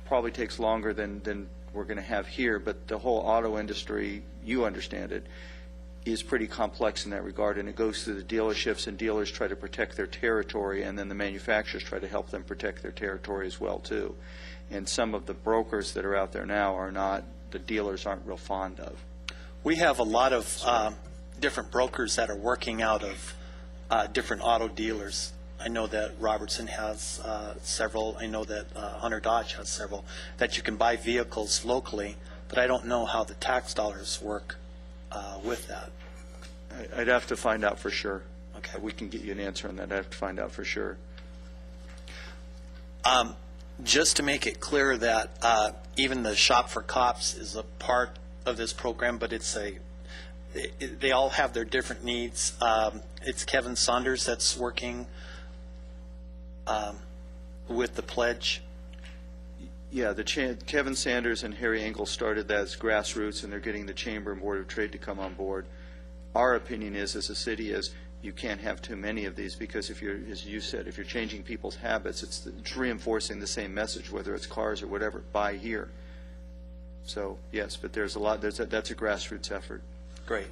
probably takes longer than we're going to have here, but the whole auto industry, you understand it, is pretty complex in that regard, and it goes through the dealerships, and dealers try to protect their territory, and then the manufacturers try to help them protect their territory as well, too. And some of the brokers that are out there now are not, the dealers aren't real fond of. We have a lot of different brokers that are working out of different auto dealers. I know that Robertson has several. I know that Hunter Dodge has several, that you can buy vehicles locally, but I don't know how the tax dollars work with that. I'd have to find out for sure. Okay. We can get you an answer on that. I'd have to find out for sure. Just to make it clear that even the Shop for Cops is a part of this program, but they all have their different needs. It's Kevin Saunders that's working with the pledge. Yeah, Kevin Sanders and Harry Engel started that as grassroots, and they're getting the Chamber and Board of Trade to come on board. Our opinion is, as a city, is you can't have too many of these, because if you're, as you said, if you're changing people's habits, it's reinforcing the same message, whether it's cars or whatever, buy here. So, yes, but there's a lot, that's a grassroots effort. Great.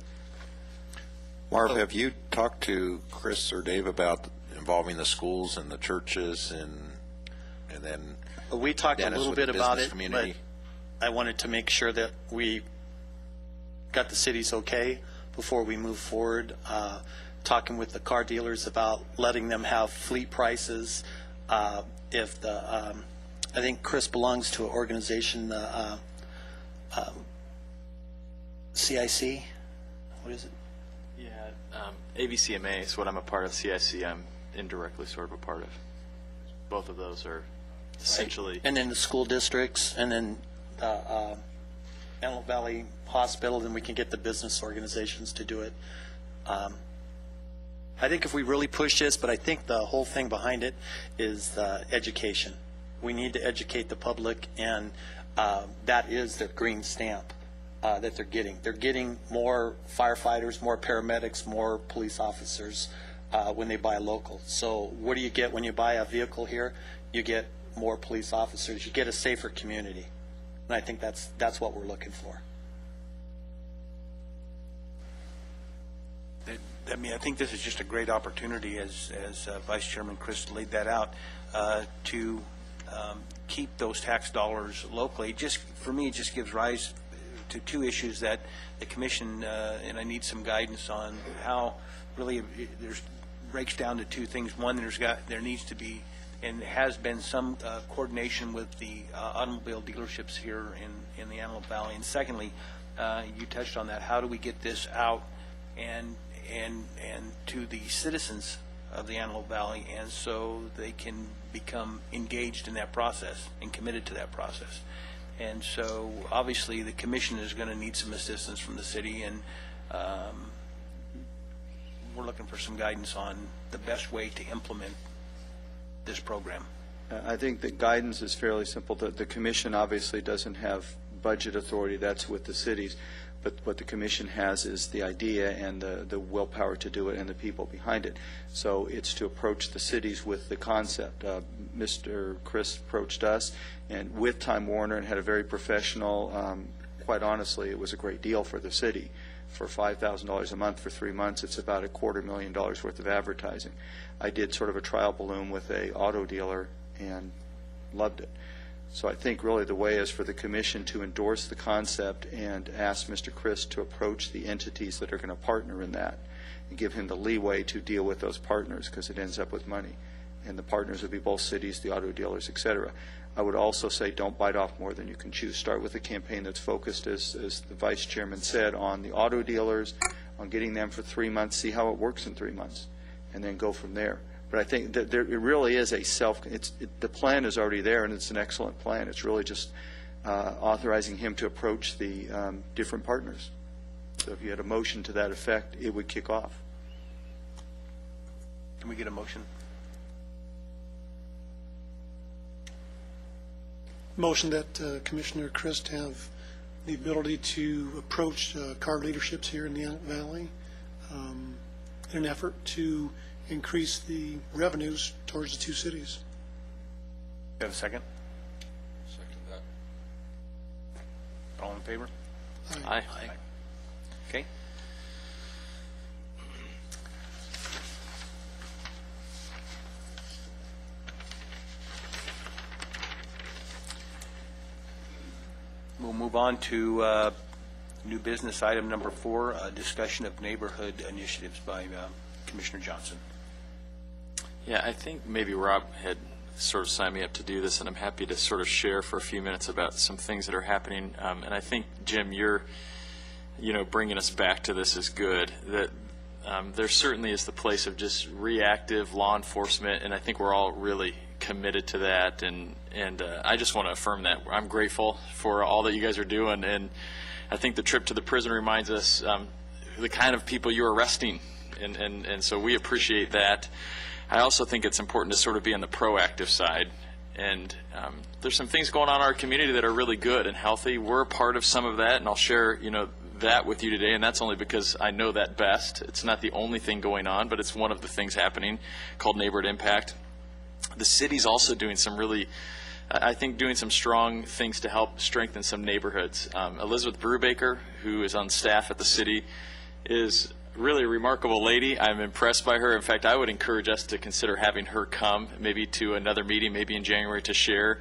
Marv, have you talked to Chris or Dave about involving the schools and the churches and then We talked Dennis a little with bit the about business it, community? but I wanted to make sure that we got the city's okay before we move forward. Talking with the car dealers about letting them have fleet prices. If the, I think Chris belongs to an organization, CIC. What is it? Yeah, AVCMA is what I'm a part of. CIC, I'm indirectly sort of a part of. Both of those are essentially. And then the school districts, and then Antelope Valley Hospital, then we can get the business organizations to do it. I think if we really push this, but I think the whole thing behind it is education. We need to educate the public, and that is the green stamp that they're getting. They're getting more firefighters, more paramedics, more police officers when they buy local. So what do you get when you buy a vehicle here? You get more police officers. You get a safer community. And I think that's what we're looking for. I mean, I think this is just a great opportunity, as Vice Chairman Chris laid that out, to keep those tax dollars locally. Just for me, it just gives rise to two issues that the commission and I need some guidance on how really there's breaks down to two things. One, there needs to be and has been some coordination with the automobile dealerships here in the Antelope Valley. And secondly, you touched on that. How do we get this out and to the citizens of the Antelope Valley, and so they can become engaged in that process and committed to that process? And so obviously the commission is going to need some assistance from the city, and we're looking for some guidance on the best way to implement this program. I think the guidance is fairly simple. The commission obviously doesn't have budget authority. That's with the cities. But what the commission has is the idea and the willpower to do it and the people behind it. So it's to approach the cities with the concept. Mr. Chris approached us and with Time Warner and had a very professional, quite honestly, it was a great deal for the city. For $5,000 a month for 3 months, it's about $250,000 worth of advertising. I did sort of a trial balloon with a auto dealer and loved it. So I think really the way is for the commission to endorse the concept and ask Mr. Chris to approach the entities that are going to partner in that and give him the leeway to deal with those partners, because it ends up with money. And the partners would be both cities, the auto dealers, et cetera. I would also say don't bite off more than you can chew. Start with a campaign that's focused, as the Vice Chairman said, on the auto dealers, on getting them for 3 months, see how it works in 3 months, and then go from there. But I think that it really is a the plan is already there, and it's an excellent plan. It's really just authorizing him to approach the different partners. So if you had a motion to that effect, it would kick off. Can we get a motion? Motion that Commissioner Christ have the ability to approach car leaderships here in the Antelope Valley in an effort to increase the revenues towards the two cities. You have a second? Second that. All in favor? Aye. Okay. We'll move on to New business item number 4, discussion of neighborhood initiatives by Commissioner Johnson. Yeah, I think maybe Rob had sort of signed me up to do this, and I'm happy to sort of share for a few minutes about some things that are happening. And I think, Jim, you're, bringing us back to this is good. That there certainly is the place of just reactive law enforcement, and I think we're all really committed to that. And I just want to affirm that. I'm grateful for all that you guys are doing, and I think the trip to the prison reminds us the kind of people you're arresting, and so we appreciate that. I also think it's important to sort of be on the proactive side, and there's some things going on in our community that are really good and healthy. We're a part of some of that, and I'll share, that with you today, and that's only because I know that best. It's not the only thing going on, but it's one of the things happening called Neighborhood Impact. The city's also doing some really, I think, doing some strong things to help strengthen some neighborhoods. Elizabeth Brubaker, who is on staff at the city, is really a remarkable lady. I'm impressed by her. In fact, I would encourage us to consider having her come maybe to another meeting, maybe in January, to share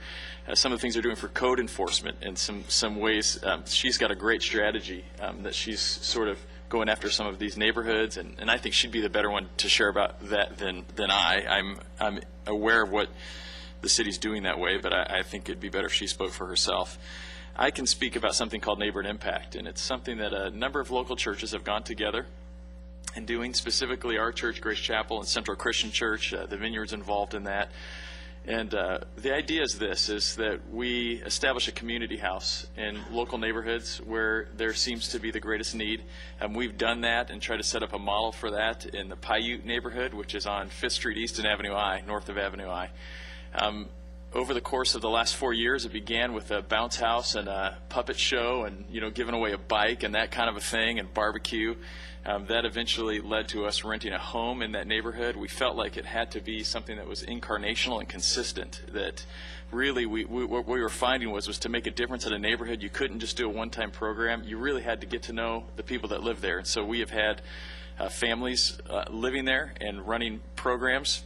some of the things they're doing for code enforcement and some ways. She's got a great strategy that she's sort of going after some of these neighborhoods, and I think she'd be the better one to share about that than I. I'm aware of what the city's doing that way, but I think it'd be better if she spoke for herself. I can speak about something called Neighborhood Impact, and it's something that a number of local churches have gone together and doing, specifically our church, Grace Chapel, and Central Christian Church. The Vineyard's involved in that. And the idea is this, is that we establish a community house in local neighborhoods where there seems to be the greatest need. We've done that and tried to set up a model for that in the Paiute neighborhood, which is on 5th Street East and Avenue I, north of Avenue I. Over the course of the last 4 years, it began with a bounce house and a puppet show and, giving away a bike and that kind of a thing, and barbecue. That eventually led to us renting a home in that neighborhood. We felt like it had to be something that was incarnational and consistent, that really what we were finding was to make a difference in a neighborhood, you couldn't just do a one-time program. You really had to get to know the people that live there. And so we have had families living there and running programs.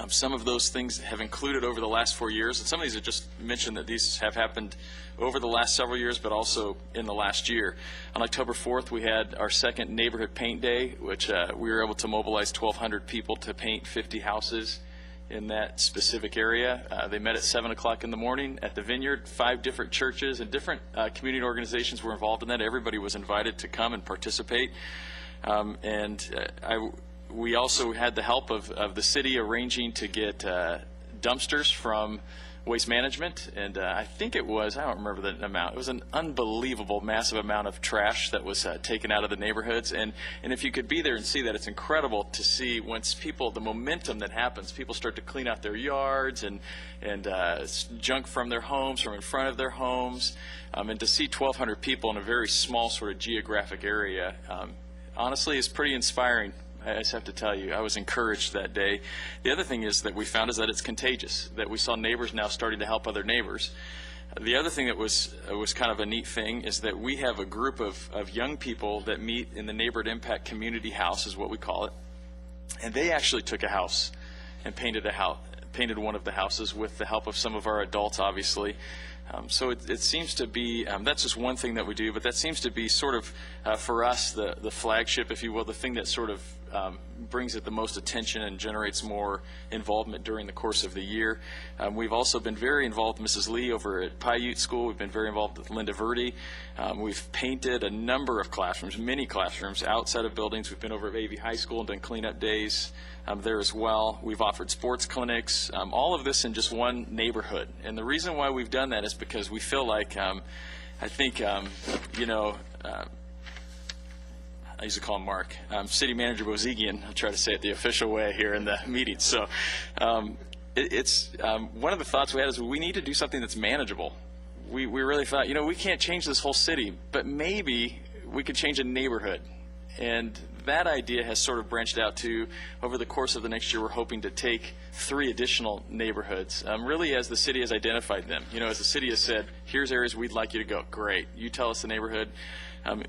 Some of those things have included over the last 4 years, and some of these are just mentioned that these have happened over the last several years, but also in the last year. On October 4th, we had our second Neighborhood Paint Day, which we were able to mobilize 1,200 people to paint 50 houses in that specific area. They met at 7 o'clock in the morning at the Vineyard. 5 different churches and different community organizations were involved in that. Everybody was invited to come and participate. We also had the help of the city arranging to get dumpsters from Waste Management, and I think it was, I don't remember the amount, it was an unbelievable, massive amount of trash that was taken out of the neighborhoods, and if you could be there and see that, it's incredible to see once people, the momentum that happens, people start to clean out their yards and junk from their homes, from in front of their homes, and to see 1,200 people in a very small sort of geographic area, honestly, is pretty inspiring. I just have to tell you, I was encouraged that day. The other thing is that we found is that it's contagious, that we saw neighbors now starting to help other neighbors. The other thing that was kind of a neat thing is that we have a group of young people that meet in the Neighborhood Impact Community House, is what we call it, and they actually took a house and painted one of the houses with the help of some of our adults, obviously. So it seems to be, that's just one thing that we do, but that seems to be sort of, for us, the flagship, if you will, the thing that sort of brings it the most attention and generates more involvement during the course of the year. We've also been very involved with Mrs. Lee over at Paiute School. We've been very involved with Linda Verde. We've painted a number of classrooms, many classrooms outside of buildings. We've been over at AV High School and done cleanup days there as well. We've offered sports clinics, all of this in just one neighborhood. And the reason why we've done that is because we feel like, I think, I used to call him Mark, City Manager Bozigian. I'll try to say it the official way here in the meeting. So it's one of the thoughts we had is we need to do something that's manageable. We really thought, we can't change this whole city, but maybe we could change a neighborhood. And that idea has sort of branched out to, over the course of the next year, we're hoping to take 3 additional neighborhoods, really as the city has identified them. As the city has said, here's areas we'd like you to go. Great. You tell us the neighborhood.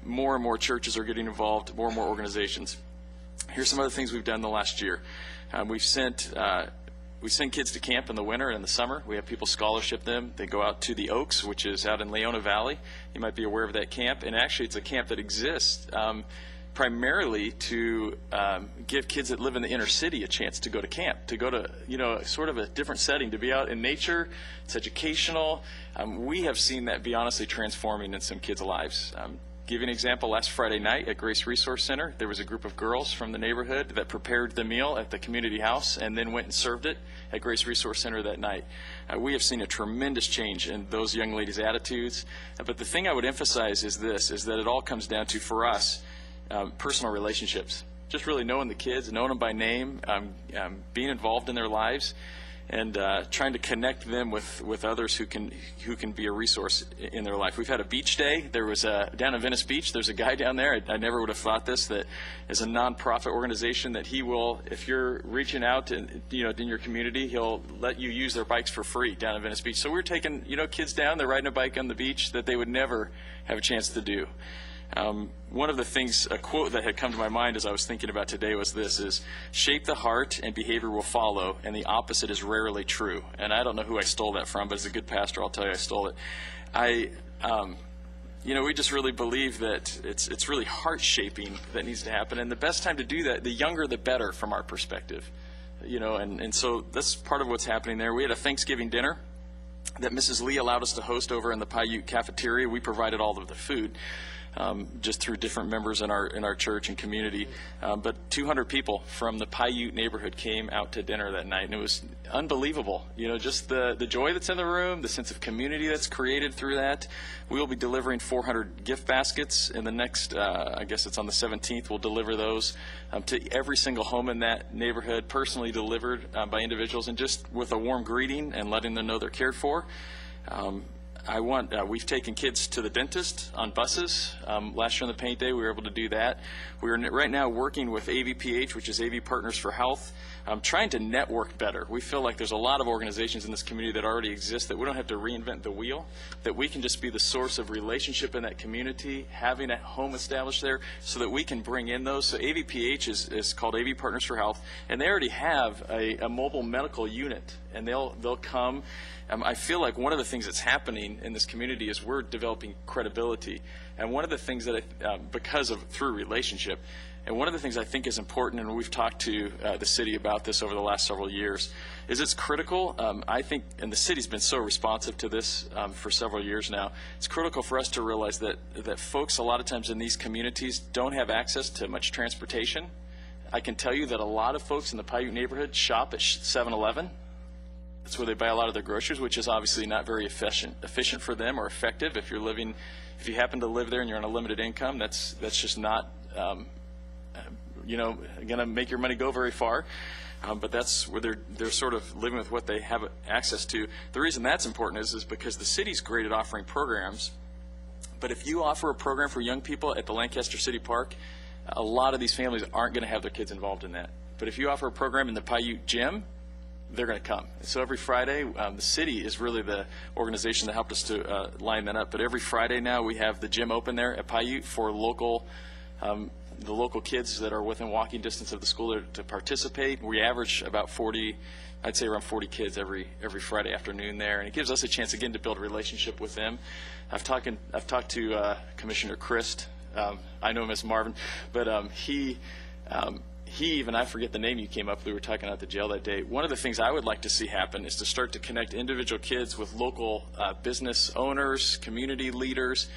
More and more churches are getting involved, more and more organizations. Here's some other things we've done the last year. We've we send kids to camp in the winter and in the summer. We have people scholarship them. They go out to the Oaks, which is out in Leona Valley. You might be aware of that camp. And actually, it's a camp that exists primarily to give kids that live in the inner city a chance to go to camp, to go to, sort of a different setting, to be out in nature. It's educational. We have seen that be honestly transforming in some kids' lives. Give you an example, last Friday night at Grace Resource Center, there was a group of girls from the neighborhood that prepared the meal at the community house and then went and served it at Grace Resource Center that night. We have seen a tremendous change in those young ladies' attitudes. But the thing I would emphasize is this, is that it all comes down to, for us, personal relationships. Just really knowing the kids, knowing them by name, being involved in their lives, and trying to connect them with others who can be a resource in their life. We've had a beach day. There was down in Venice Beach, there's a guy down there, I never would have thought this, that is a nonprofit organization that he will, if you're reaching out to, in your community, he'll let you use their bikes for free down in Venice Beach. So we're taking, kids down, they're riding a bike on the beach that they would never have a chance to do. One of the things, a quote that had come to my mind as I was thinking about today was this, is shape the heart and behavior will follow, and the opposite is rarely true. And I don't know who I stole that from, but as a good pastor, I'll tell you I stole it. We just really believe that it's really heart shaping that needs to happen. And the best time to do that, the younger the better from our perspective. And so that's part of what's happening there. We had a Thanksgiving dinner that Mrs. Lee allowed us to host over in the Paiute cafeteria. We provided all of the food. Just through different members in our church and community. But 200 people from the Paiute neighborhood came out to dinner that night, and it was unbelievable. Just the joy that's in the room, the sense of community that's created through that. We will be delivering 400 gift baskets in the next, I guess it's on the 17th, we'll deliver those to every single home in that neighborhood, personally delivered by individuals, and just with a warm greeting and letting them know they're cared for. We've taken kids to the dentist on buses. Last year on the paint day, we were able to do that. We're right now working with AVPH, which is AV Partners for Health, trying to network better. We feel like there's a lot of organizations in this community that already exist, that we don't have to reinvent the wheel, that we can just be the source of relationship in that community, having a home established there, so that we can bring in those. So AVPH is called AV Partners for Health, and they already have a mobile medical unit, and they'll come. I feel like one of the things that's happening in this community is we're developing credibility. And one of the things that, through relationship, and one of the things I think is important, and we've talked to the city about this over the last several years, is it's critical, I think, and the city's been so responsive to this for several years now, it's critical for us to realize that folks a lot of times in these communities don't have access to much transportation. I can tell you that a lot of folks in the Paiute neighborhood shop at 7-Eleven. That's where they buy a lot of their groceries, which is obviously not very efficient for them or effective. If you happen to live there and you're on a limited income, that's just not, going to make your money go very far. But that's where they're sort of living with what they have access to. The reason that's important is because the city's great at offering programs. But if you offer a program for young people at the Lancaster City Park, a lot of these families aren't going to have their kids involved in that. But if you offer a program in the Paiute gym, they're going to come. So every Friday, the city is really the organization that helped us to line that up. But every Friday now, we have the gym open there at Paiute for the local kids that are within walking distance of the school to participate. We average about 40, I'd say around 40 kids every Friday afternoon there, and it gives us a chance again to build a relationship with them. I've talked to Commissioner Christ. I know him as Marvin, but he even, I forget the name you came up with, we were talking at the jail that day. One of the things I would like to see happen is to start to connect individual kids with local business owners, community leaders,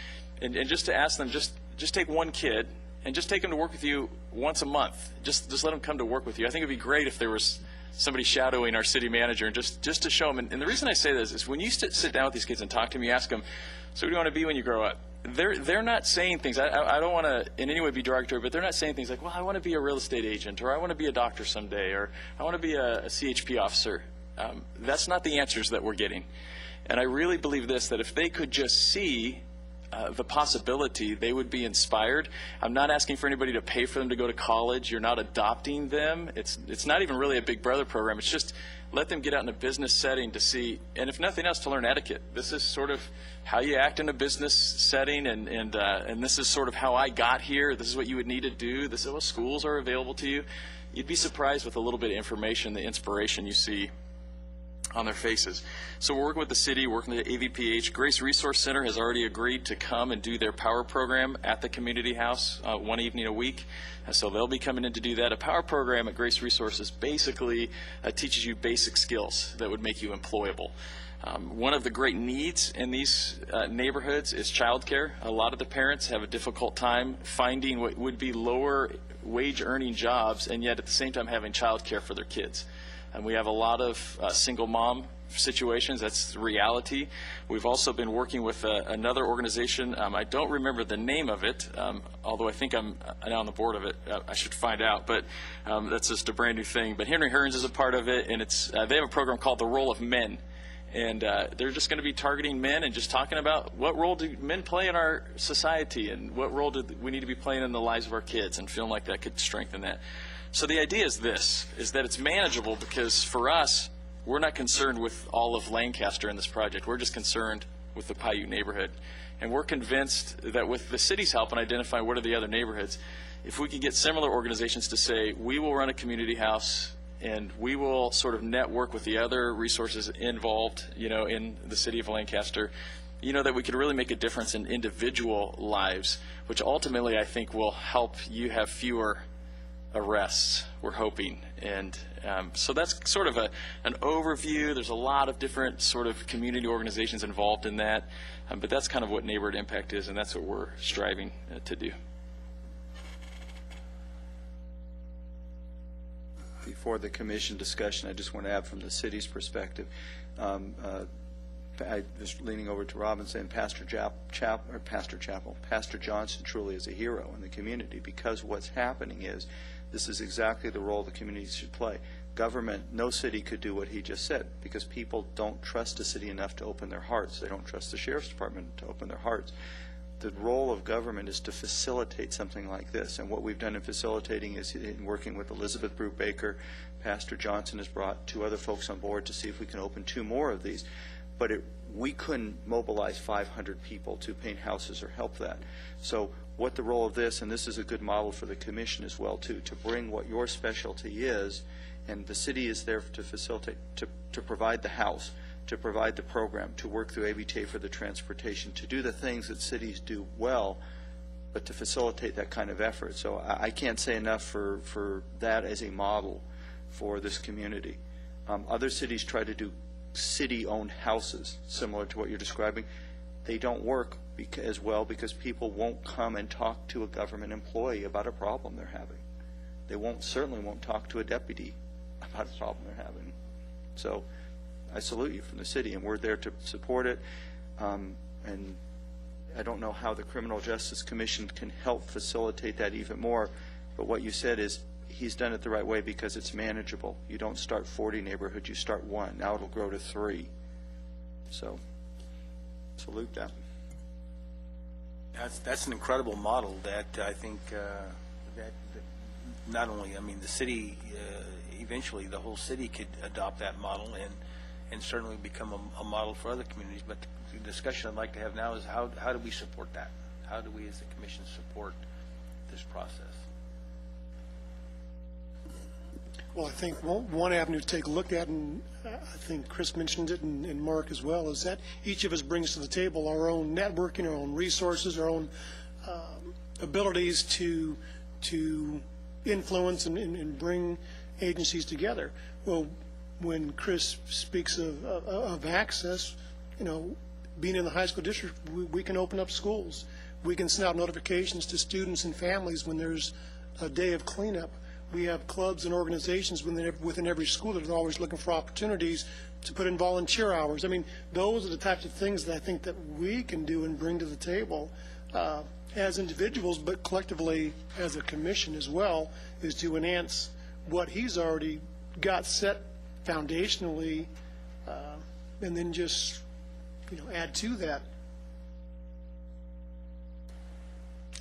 and just to ask them, just take one kid and just take them to work with you once a month. Just let them come to work with you. I think it would be great if there was somebody shadowing our city manager and just to show them. And the reason I say this is when you sit down with these kids and talk to them, you ask them, so what do you want to be when you grow up? They're not saying things, I don't want to in any way be derogatory, but they're not saying things like, well, I want to be a real estate agent, or I want to be a doctor someday, or I want to be a CHP officer. That's not the answers that we're getting. And I really believe this, that if they could just see the possibility, they would be inspired. I'm not asking for anybody to pay for them to go to college. You're not adopting them. It's not even really a Big Brother program. It's just let them get out in a business setting to see, and if nothing else, to learn etiquette. This is sort of how you act in a business setting, and this is sort of how I got here. This is what you would need to do. This is what schools are available to you. You'd be surprised with a little bit of information, the inspiration you see on their faces. So we're working with the city, working with the AVPH. Grace Resource Center has already agreed to come and do their power program at the community house one evening a week. And so they'll be coming in to do that. A power program at Grace Resources basically teaches you basic skills that would make you employable. One of the great needs in these neighborhoods is childcare. A lot of the parents have a difficult time finding what would be lower wage earning jobs and yet at the same time having childcare for their kids. And we have a lot of single mom situations. That's the reality. We've also been working with another organization. I don't remember the name of it, although I think I'm on the board of it. I should find out, but that's just a brand new thing. But Henry Hearns is a part of it, and it's they have a program called The Role of Men. And they're just going to be targeting men and just talking about what role do men play in our society and what role do we need to be playing in the lives of our kids, and feeling like that could strengthen that. So the idea is this, is that it's manageable because for us, we're not concerned with all of Lancaster in this project. We're just concerned with the Paiute neighborhood. And we're convinced that with the city's help in identifying what are the other neighborhoods, if we can get similar organizations to say, we will run a community house and we will sort of network with the other resources involved, in the city of Lancaster, that we could really make a difference in individual lives, which ultimately I think will help you have fewer arrests, we're hoping. And so that's sort of an overview. There's a lot of different sort of community organizations involved in that, but that's kind of what Neighborhood Impact is, and that's what we're striving to do. Before the commission discussion, I just want to add from the city's perspective, I was leaning over to Rob and saying Pastor Johnson truly is a hero in the community, because what's happening is this is exactly the role the community should play. Government, no city could do what he just said, because people don't trust a city enough to open their hearts. They don't trust the sheriff's department to open their hearts. The role of government is to facilitate something like this, and what we've done in facilitating is in working with Elizabeth Brubaker. Pastor Johnson has brought 2 other folks on board to see if we can open 2 more of these. But we couldn't mobilize 500 people to paint houses or help that. So what the role of this, and this is a good model for the commission as well too, to bring what your specialty is, and the city is there to facilitate, to provide the house, to provide the program, to work through AVTA for the transportation, to do the things that cities do well, but to facilitate that kind of effort. So I can't say enough for that as a model for this community. Other cities try to do city-owned houses, similar to what you're describing. They don't work as well because people won't come and talk to a government employee about a problem they're having. They certainly won't talk to a deputy about a problem they're having. So I salute you from the city, and we're there to support it. And I don't know how the Criminal Justice Commission can help facilitate that even more, but what you said is he's done it the right way because it's manageable. You don't start 40 neighborhoods, you start 1. Now it'll grow to 3. So salute that. That's an incredible model that I think that not only, the city, eventually the whole city could adopt that model and certainly become a model for other communities. But the discussion I'd like to have now is how do we support that? How do we as the commission support this process? Well, I think one avenue to take a look at, and I think Chris mentioned it and Mark as well, is that each of us brings to the table our own networking, our own resources, our own abilities to influence and bring agencies together. Well, when Chris speaks of access, being in the high school district, we can open up schools. We can send out notifications to students and families when there's a day of cleanup. We have clubs and organizations within every school that are always looking for opportunities to put in volunteer hours. Those are the types of things that I think that we can do and bring to the table as individuals, but collectively as a commission as well, is to enhance what he's already got set foundationally, and then just add to that.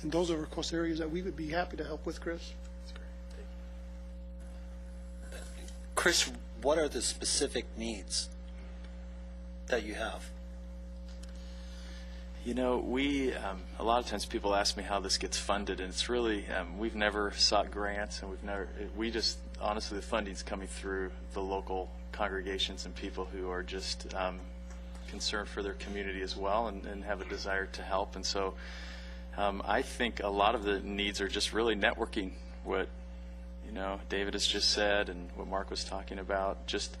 And those are, of course, areas that we would be happy to help with, Chris. Chris, what are the specific needs that you have? We a lot of times people ask me how this gets funded, and it's really we've never sought grants, and we just honestly the funding's coming through the local congregations and people who are just concerned for their community as well, and have a desire to help. And so I think a lot of the needs are just really networking, what David has just said and what Mark was talking about. Just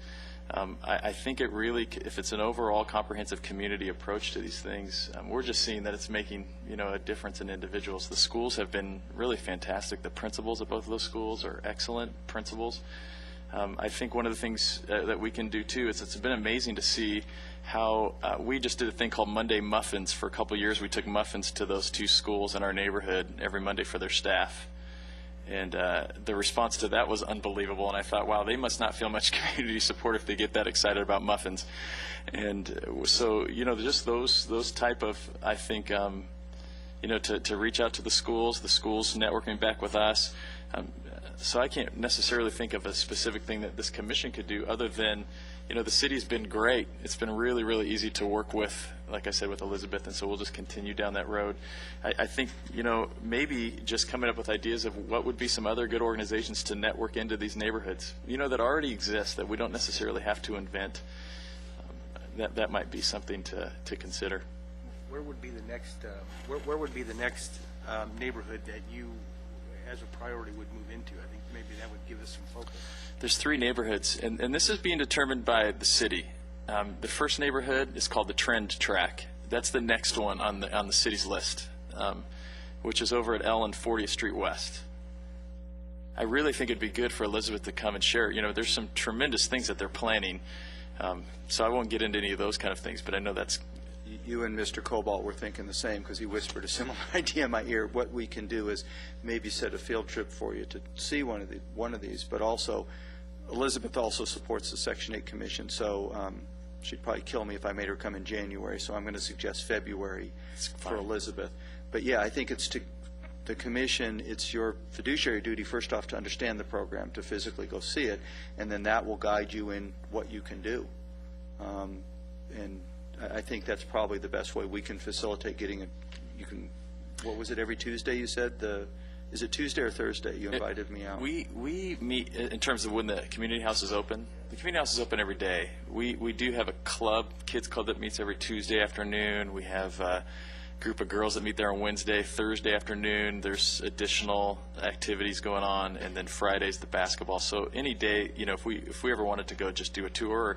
I think it really, if it's an overall comprehensive community approach to these things, we're just seeing that it's making a difference in individuals. The schools have been really fantastic. The principals at both of those schools are excellent principals. I think one of the things that we can do too is it's been amazing to see how we just did a thing called Monday Muffins for a couple of years. We took muffins to those 2 schools in our neighborhood every Monday for their staff. And the response to that was unbelievable. And I thought, wow, they must not feel much community support if they get that excited about muffins. And so, just those type of, I think, to reach out to the schools networking back with us. So I can't necessarily think of a specific thing that this commission could do other than, the city's been great. It's been really, really easy to work with, like I said, with Elizabeth, and so we'll just continue down that road. I think, maybe just coming up with ideas of what would be some other good organizations to network into these neighborhoods, that already exist, that we don't necessarily have to invent. That might be something to consider. Where would be the next, where would be the next neighborhood that you, as a priority, would move into? I think maybe that would give us some focus. There's 3 neighborhoods, and this is being determined by the city. The first neighborhood is called the Trend Track. That's the next one on the city's list, which is over at L and 40th Street West. I really think it'd be good for Elizabeth to come and share. There's some tremendous things that they're planning, so I won't get into any of those kind of things, but I know that's... You and Mr. Cobalt were thinking the same, because he whispered a similar idea in my ear. What we can do is maybe set a field trip for you to see one of these, but also Elizabeth also supports the Section 8 Commission, so she'd probably kill me if I made her come in January, so I'm going to suggest February for Elizabeth. But yeah, I think it's to the Commission, it's your fiduciary duty, first off, to understand the program, to physically go see it, and then that will guide you in what you can do. And I think that's probably the best way we can facilitate getting it. You can, what was it, every Tuesday you said? Is it Tuesday or Thursday? You invited me out. We meet in terms of when the community house is open. The community house is open every day. We do have a club, kids club, that meets every Tuesday afternoon. We have a group of girls that meet there on Wednesday, Thursday afternoon. There's additional activities going on, and then Friday's the basketball. So any day, if we ever wanted to go just do a tour,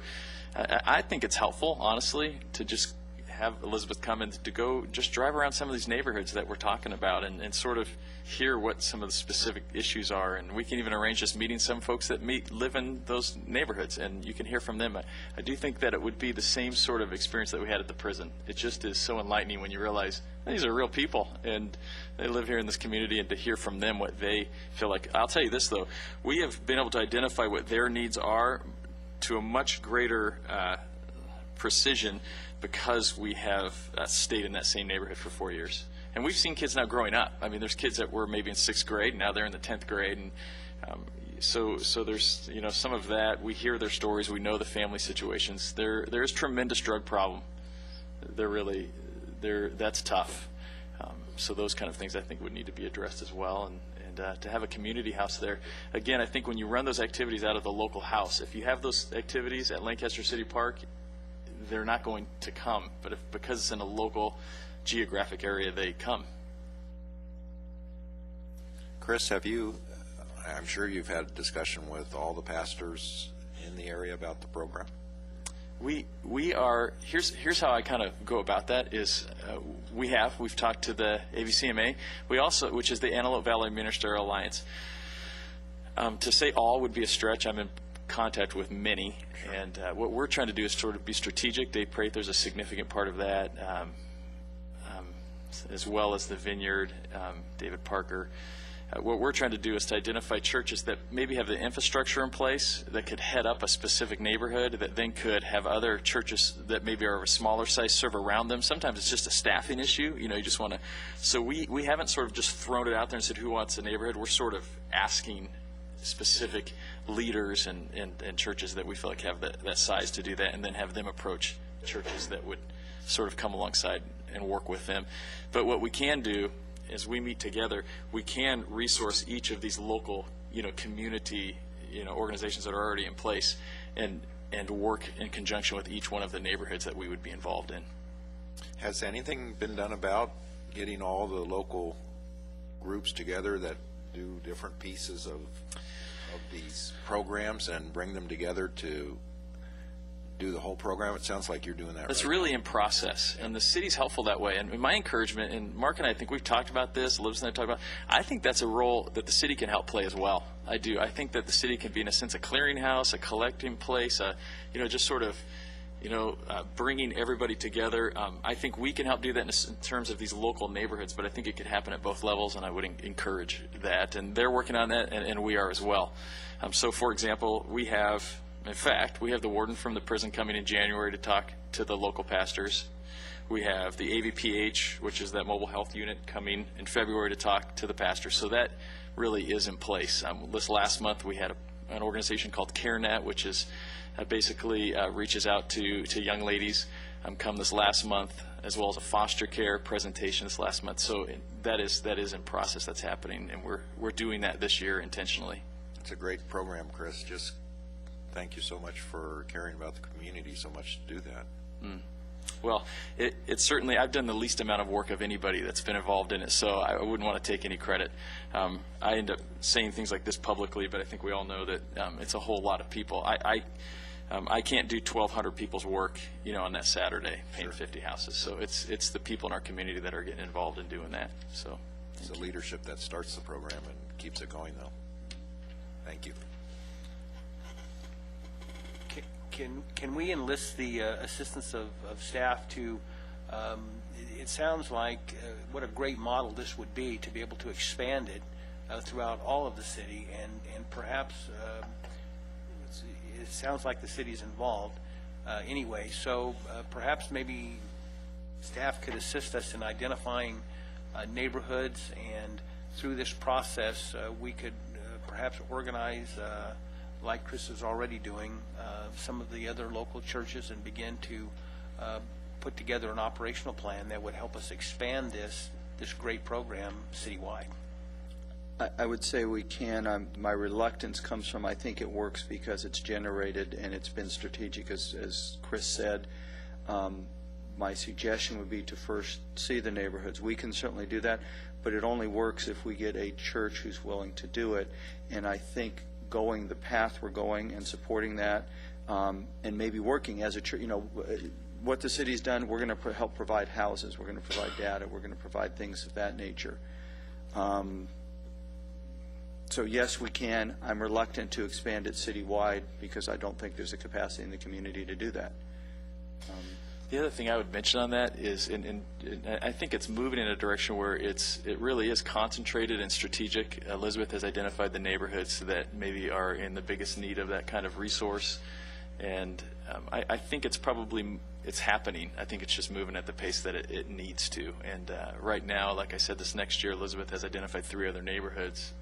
I think it's helpful, honestly, to just have Elizabeth come and to go just drive around some of these neighborhoods that we're talking about and sort of hear what some of the specific issues are. And we can even arrange just meeting some folks that live in those neighborhoods, and you can hear from them. I do think that it would be the same sort of experience that we had at the prison. It just is so enlightening when you realize these are real people and they live here in this community, and to hear from them what they feel like. I'll tell you this, though. We have been able to identify what their needs are to a much greater precision because we have stayed in that same neighborhood for 4 years. And we've seen kids now growing up. I mean, there's kids that were maybe in 6th grade, and now they're in the 10th grade. And so there's, some of that. We hear their stories. We know the family situations. There's tremendous drug problem. That's tough. So those kind of things I think would need to be addressed as well. And to have a community house there. Again, I think when you run those activities out of the local house, if you have those activities at Lancaster City Park, they're not going to come. But because it's in a local geographic area, they come. Chris, I'm sure you've had a discussion with all the pastors in the area about the program? We are, here's how I kind of go about that is we've talked to the AVCMA. We also, which is the Antelope Valley Ministerial Alliance. To say all would be a stretch. I'm in contact with many, and what we're trying to do is sort of be strategic. Dave Prather's a significant part of that, as well as the Vineyard, David Parker. What we're trying to do is to identify churches that maybe have the infrastructure in place that could head up a specific neighborhood that then could have other churches that maybe are of a smaller size serve around them. Sometimes it's just a staffing issue. You just want to. So we haven't sort of just thrown it out there and said who wants a neighborhood. We're sort of asking specific leaders and churches that we feel like have that size to do that, and then have them approach churches that would sort of come alongside and work with them. But what we can do as we meet together, we can resource each of these local, community, organizations that are already in place. And and work in conjunction with each one of the neighborhoods that we would be involved in. Has anything been done about getting all the local groups together that do different pieces of these programs and bring them together to do the whole program? It sounds like you're doing that. That's right really in process, and the city's helpful that way. And my encouragement, and Mark and I think we've talked about this, Liz and I talked about, I think that's a role that the city can help play as well. I do. I think that the city can be, in a sense, a clearinghouse, a collecting place, just sort of, bringing everybody together. I think we can help do that in terms of these local neighborhoods, but I think it could happen at both levels, and I would encourage that. And they're working on that, and we are as well. So, for example, we have the warden from the prison coming in January to talk to the local pastors. We have the AVPH, which is that mobile health unit, coming in February to talk to the pastors. So that really is in place. This last month we had an organization called CareNet, which is basically reaches out to young ladies. Come this last month, as well as a foster care presentation this last month. So that is in process. That's happening, and we're doing that this year intentionally. It's a great program, Chris. Just thank you so much for caring about the community so much to do that. Well, it's certainly, I've done the least amount of work of anybody that's been involved in it, so I wouldn't want to take any credit. I end up saying things like this publicly, but I think we all know that it's a whole lot of people. I can't do 1,200 people's work, on that Saturday, painting 50 houses. So it's the people in our community that are getting involved in doing that. So it's the leadership that starts the program and keeps it going, though. Thank you. Can we enlist the assistance of staff to, it sounds like what a great model this would be to be able to expand it throughout all of the city, and perhaps it sounds like the city's involved anyway, so perhaps maybe staff could assist us in identifying neighborhoods, and through this process we could perhaps organize, like Chris is already doing, some of the other local churches, and begin to put together an operational plan that would help us expand this great program citywide. I would say we can. My reluctance comes from, I think it works because it's generated and it's been strategic, as Chris said. My suggestion would be to first see the neighborhoods. We can certainly do that, but it only works if we get a church who's willing to do it. And I think going the path we're going and supporting that, and maybe working as a church, what the city's done, we're going to help provide houses, we're going to provide data, we're going to provide things of that nature. So yes, we can. I'm reluctant to expand it citywide because I don't think there's a capacity in the community to do that. The other thing I would mention on that is, and I think it's moving in a direction where it really is concentrated and strategic. Elizabeth has identified the neighborhoods that maybe are in the biggest need of that kind of resource, and I think it's happening. I think it's just moving at the pace that it needs to. And right now, like I said, this next year, Elizabeth has identified 3 other neighborhoods,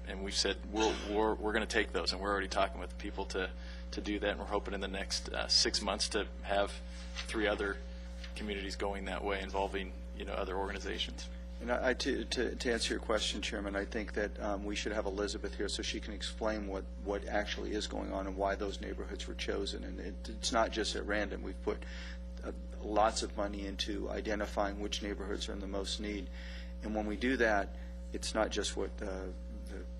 and we've said we're going to take those, and we're already talking with people to do that, and we're hoping in the next 6 months to have 3 other communities going that way, involving other organizations. And to answer your question, Chairman, I think that we should have Elizabeth here so she can explain what actually is going on and why those neighborhoods were chosen. And it's not just at random. We've put lots of money into identifying which neighborhoods are in the most need. And when we do that, it's not just what the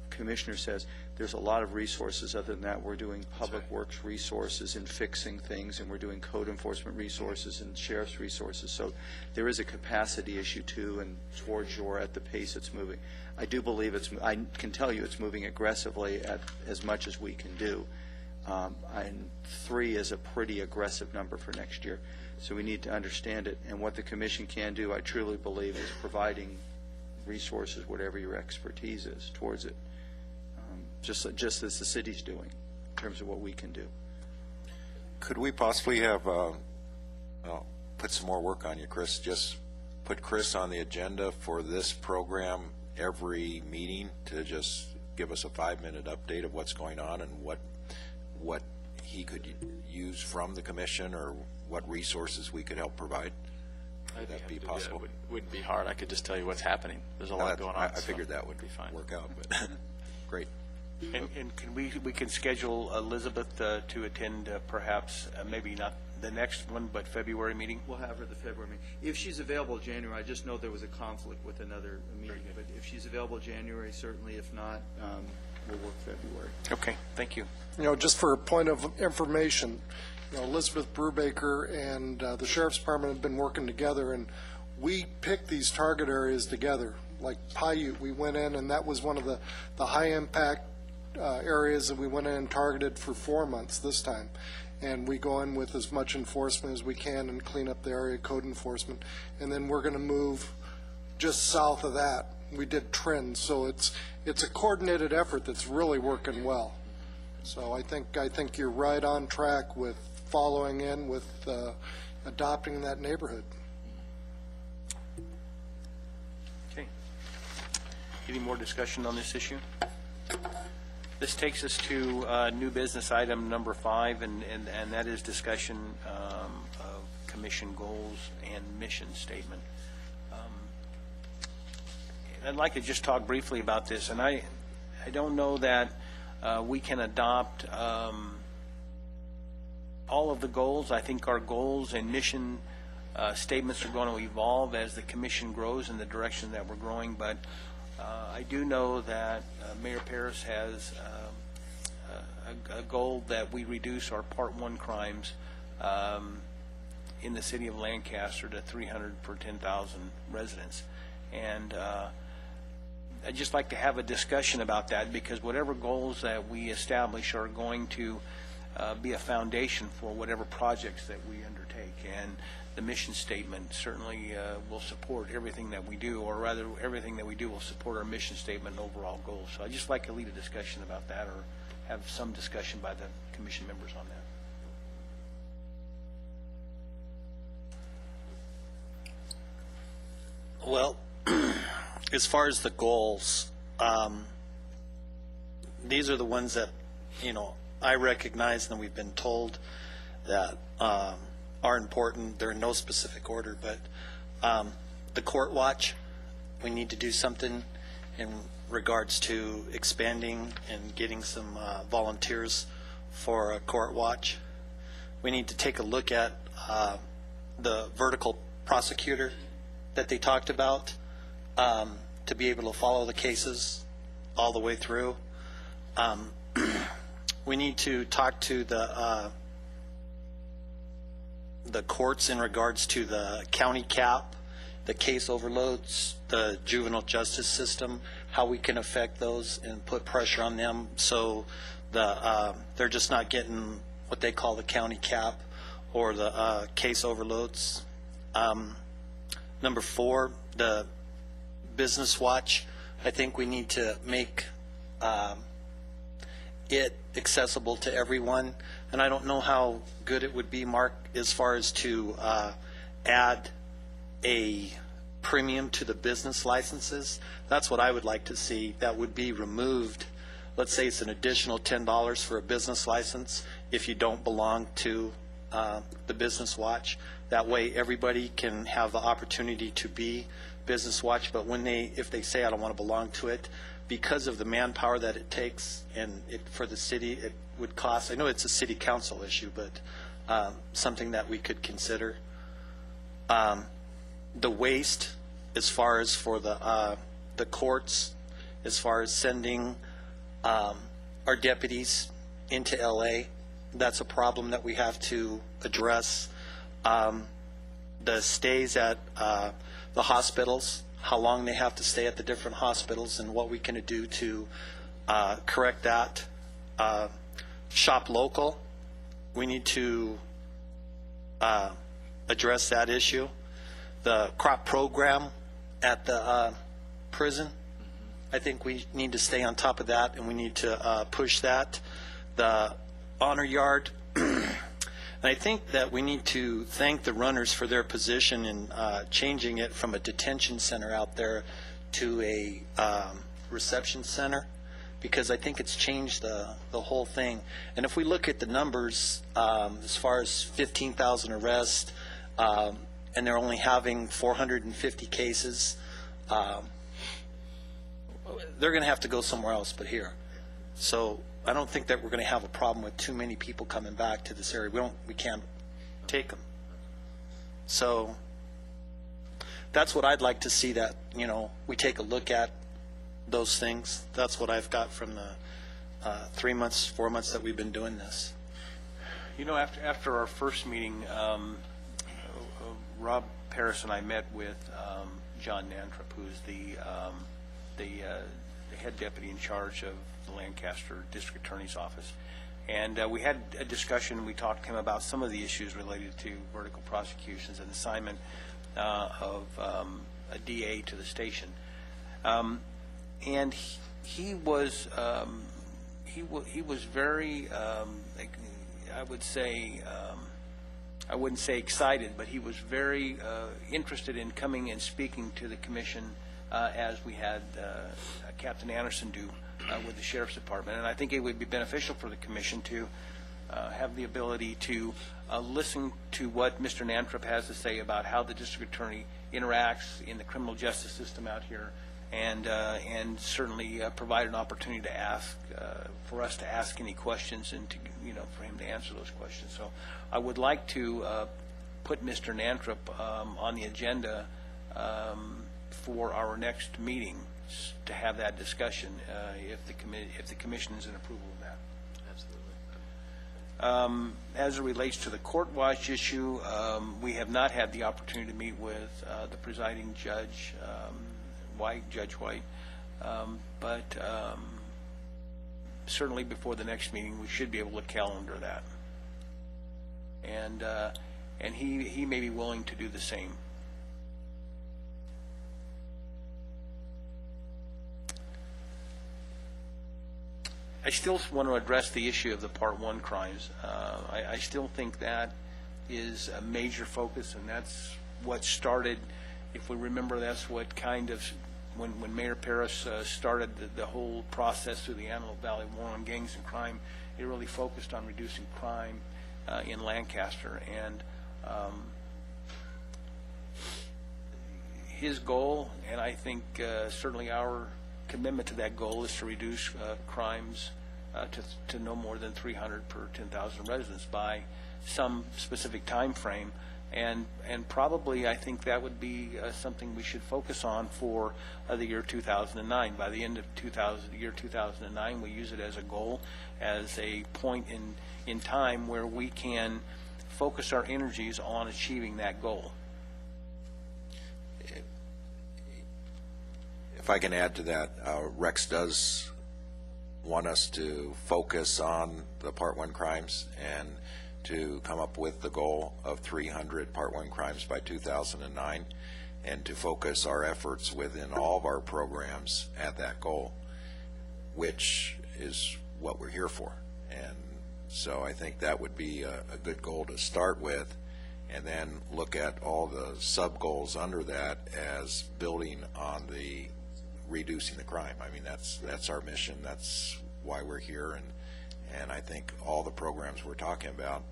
Commissioner says. There's a lot of resources other than that. We're doing public works resources in fixing things, and we're doing code enforcement resources and sheriff's resources. So there is a capacity issue too, and towards at the pace it's moving. I do believe I can tell you it's moving aggressively at as much as we can do. And 3 is a pretty aggressive number for next year. So we need to understand it. And what the Commission can do, I truly believe, is providing resources, whatever your expertise is, towards it. Just as the city's doing in terms of what we can do. Could we possibly have put some more work on you, Chris? Just put Chris on the agenda for this program every meeting to just give us a 5-minute update of what's going on and what he could use from the Commission, or what resources we could help provide. Would that be possible? It wouldn't be hard. I could just tell you what's happening. There's a lot going on. I figured that would be fine. Work out, but great. And can we can schedule Elizabeth to attend perhaps, maybe not the next one, but February meeting? We'll have her the February meeting. If she's available January, I just know there was a conflict with another meeting, but if she's available January, certainly. If not, we'll work February. Okay, thank you. Just for a point of information, Elizabeth Brubaker and the Sheriff's Department have been working together, and we picked these target areas together. Like Paiute, we went in, and that was one of the high-impact areas that we went in and targeted for 4 months this time. And we go in with as much enforcement as we can and clean up the area code enforcement. And then we're going to move just south of that. We did trends, so it's a coordinated effort that's really working well. So I think you're right on track with following in with adopting that neighborhood. Okay. Any more discussion on this issue? This takes us to new business item number 5, and that is discussion of commission goals and mission statement. I'd like to just talk briefly about this, and I don't know that we can adopt all of the goals. I think our goals and mission statements are going to evolve as the commission grows in the direction that we're growing, but I do know that Mayor Paris has a goal that we reduce our Part 1 crimes in the city of Lancaster to 300 per 10,000 residents. And I'd just like to have a discussion about that, because whatever goals that we establish are going to be a foundation for whatever projects that we undertake. And the mission statement certainly will support everything that we do, or rather everything that we do will support our mission statement and overall goals. So I'd just like to lead a discussion about that, or have some discussion by the commission members on that. Well, as far as the goals, these are the ones that, I recognize and we've been told that are important. They're in no specific order, but the court watch, we need to do something in regards to expanding and getting some volunteers for a court watch. We need to take a look at the vertical prosecutor that they talked about, to be able to follow the cases all the way through. We need to talk to the courts in regards to the county cap, the case overloads, the juvenile justice system, how we can affect those and put pressure on them so they're just not getting what they call the county cap or the case overloads. Number 4, the business watch. I think we need to make it accessible to everyone, and I don't know how good it would be, Mark, as far as to add a premium to the business licenses. That's what I would like to see. That would be removed. Let's say it's an additional $10 for a business license if you don't belong to the business watch. That way everybody can have the opportunity to be business watch, but if they say I don't want to belong to it, because of the manpower that it takes and for the city, it would cost, I know it's a city council issue, but something that we could consider. The waste, as far as for the courts, as far as sending our deputies into LA, that's a problem that we have to address. The stays at the hospitals, how long they have to stay at the different hospitals, and what we can do to correct that. Shop local, we need to address that issue. The crop program at the prison, I think we need to stay on top of that, and we need to push that. The honor yard, and I think that we need to thank the runners for their position in changing it from a detention center out there to a reception center, because I think it's changed the whole thing. And if we look at the numbers, as far as 15,000 arrests, and they're only having 450 cases, they're going to have to go somewhere else but here. So I don't think that we're going to have a problem with too many people coming back to this area. We can't take them. So that's what I'd like to see, that, you know, we take a look at those things. That's what I've got from the 3 months, 4 months that we've been doing this. You know, after our first meeting, Rob Paris and I met with John Nantrop, who's the head deputy in charge of the Lancaster District Attorney's Office. And we had a discussion. We talked to him about some of the issues related to vertical prosecutions and assignment of a DA to the station. And he was very, I would say, I wouldn't say excited, but he was very interested in coming and speaking to the commission as we had Captain Anderson do with the Sheriff's Department. And I think it would be beneficial for the commission to have the ability to listen to what Mr. Nantrop has to say about how the district attorney interacts in the criminal justice system out here, and certainly provide an opportunity to ask, for us to ask any questions, and to, you know, for him to answer those questions. So I would like to put Mr. Nantrop on the agenda for our next meeting to have that discussion, if the commission is in approval of that. Absolutely. As it relates to the court watch issue, we have not had the opportunity to meet with the presiding judge, Judge White, but certainly before the next meeting we should be able to calendar that, and he may be willing to do the same. I still want to address the issue of the Part 1 crimes. I still think that is a major focus, and that's what started, if we remember, that's what kind of, when Mayor Paris started the whole process through the Antelope Valley War on Gangs and Crime, it really focused on reducing crime in Lancaster. And his goal, and I think certainly our commitment to that goal, is to reduce crimes to no more than 300 per 10,000 residents by some specific time frame. And probably I think that would be something we should focus on for the year 2009. By the end of the year 2009, we use it as a goal, as a point in time where we can focus our energies on achieving that goal. If I can add to that, Rex does want us to focus on the Part 1 crimes and to come up with the goal of 300 Part 1 crimes by 2009, and to focus our efforts within all of our programs at that goal, which is what we're here for. And so I think that would be a good goal to start with, and then look at all the sub-goals under that as building on the reducing the crime. I mean, that's our mission. That's why we're here, and I think all the programs we're talking about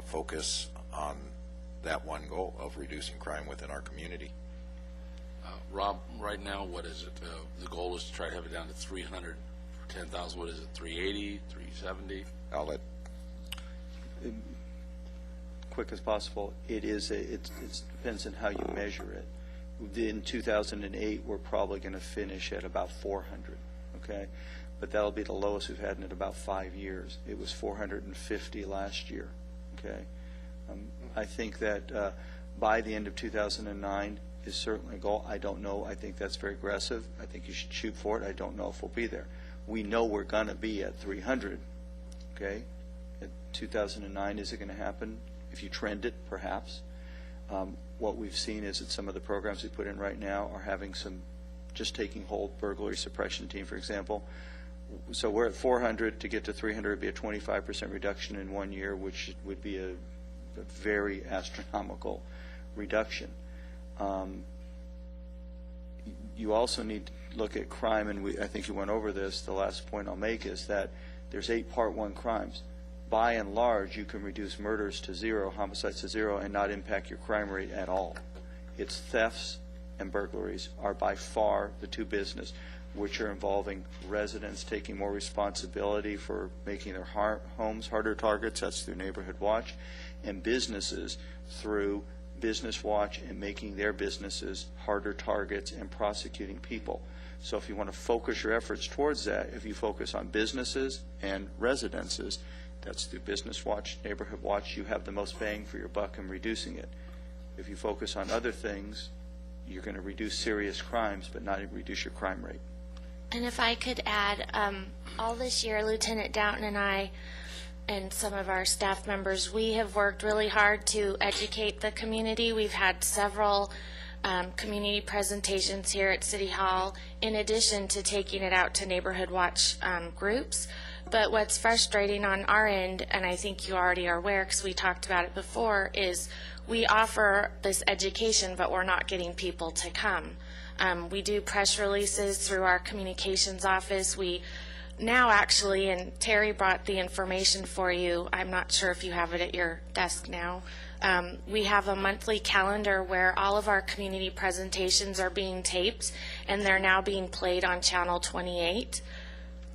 focus on that one goal of reducing crime within our community. Rob, right now, what is it? The goal is to try to have it down to 300 for 10,000. What is it, 380, 370? I'll let... Quick as possible. It depends on how you measure it. In 2008, we're probably going to finish at about 400, okay? But that'll be the lowest we've had in about 5 years. It was 450 last year, okay? I think that by the end of 2009 is certainly a goal. I don't know. I think that's very aggressive. I think you should shoot for it. I don't know if we'll be there. We know we're going to be at 300, okay? At 2009, is it going to happen? If you trend it, perhaps. What we've seen is that some of the programs we put in right now are having some, just taking hold, burglary suppression team, for example. So we're at 400. To get to 300 would be a 25% reduction in 1 year, which would be a very astronomical reduction. You also need to look at crime, and I think you went over this. The last point I'll make is that there's 8 Part 1 crimes. By and large, you can reduce murders to 0, homicides to 0, and not impact your crime rate at all. It's thefts and burglaries are by far the two which are involving residents taking more responsibility for making their homes harder targets. That's through Neighborhood Watch, and businesses through Business Watch and making their businesses harder targets and prosecuting people. So if you want to focus your efforts towards that, if you focus on businesses and residences, that's through Business Watch, Neighborhood Watch, you have the most bang for your buck in reducing it. If you focus on other things, you're going to reduce serious crimes, but not reduce your crime rate. And if I could add, all this year, Lieutenant Downton and I and some of our staff members, we have worked really hard to educate the community. We've had several community presentations here at City Hall, in addition to taking it out to Neighborhood Watch groups. But what's frustrating on our end, and I think you already are aware because we talked about it before, is we offer this education, but we're not getting people to come. We do press releases through our communications office. We now actually, and Terry brought the information for you, I'm not sure if you have it at your desk now, we have a monthly calendar where all of our community presentations are being taped, and they're now being played on Channel 28.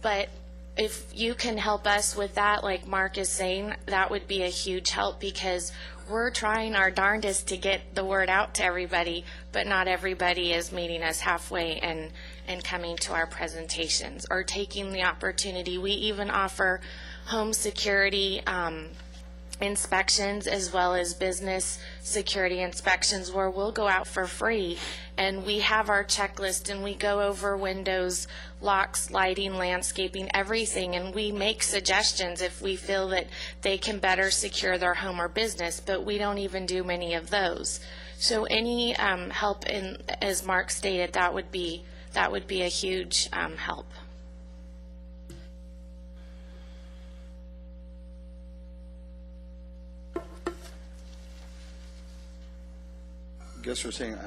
But if you can help us with that, like Mark is saying, that would be a huge help, because we're trying our darndest to get the word out to everybody, but not everybody is meeting us halfway and coming to our presentations or taking the opportunity. We even offer home security inspections as well as business security inspections, where we'll go out for free and we have our checklist and we go over windows, locks, lighting, landscaping, everything, and we make suggestions if we feel that they can better secure their home or business, but we don't even do many of those. So any help in, as Mark stated, that would be a huge help. I guess we're saying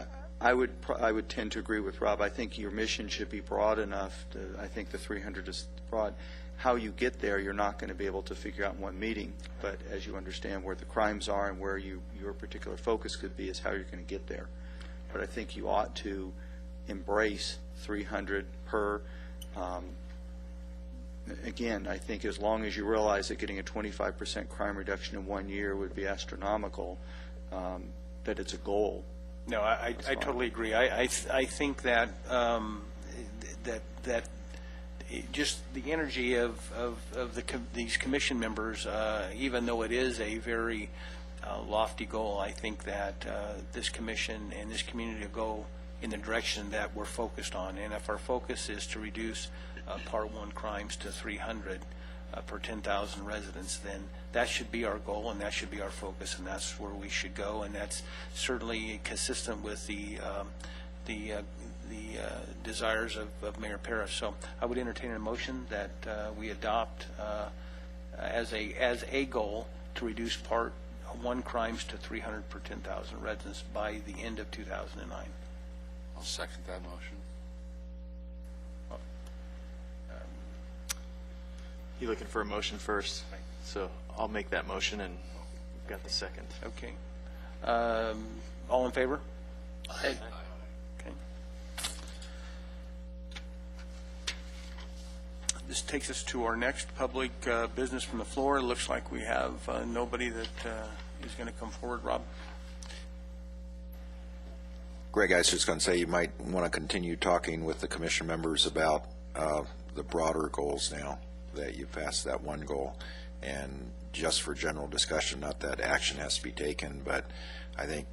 I would tend to agree with Rob. I think your mission should be broad enough. I think the 300 is broad. How you get there, you're not going to be able to figure out in one meeting. But as you understand where the crimes are and where your particular focus could be, is how you're going to get there. But I think you ought to embrace 300 per. Again, I think as long as you realize that getting a 25% crime reduction in 1 year would be astronomical, that it's a goal. No, I totally agree. I think that that just the energy of these commission members, even though it is a very lofty goal, I think that this commission and this community will go in the direction that we're focused on. And if our focus is to reduce Part 1 crimes to 300 per 10,000 residents, then that should be our goal and that should be our focus, and that's where we should go, and that's certainly consistent with the desires of Mayor Parrish. So I would entertain a motion that we adopt as a goal to reduce Part 1 crimes to 300 per 10,000 residents by the end of 2009. I'll second that motion. You're looking for a motion first, so I'll make that motion, and we've got the second. Okay. All in favor? Aye. Okay. This takes us to our next public business from the floor. It looks like we have nobody that is going to come forward. Rob? Greg, I was just going to say you might want to continue talking with the commission members about the broader goals now that you've passed that one goal, and just for general discussion, not that action has to be taken, but I think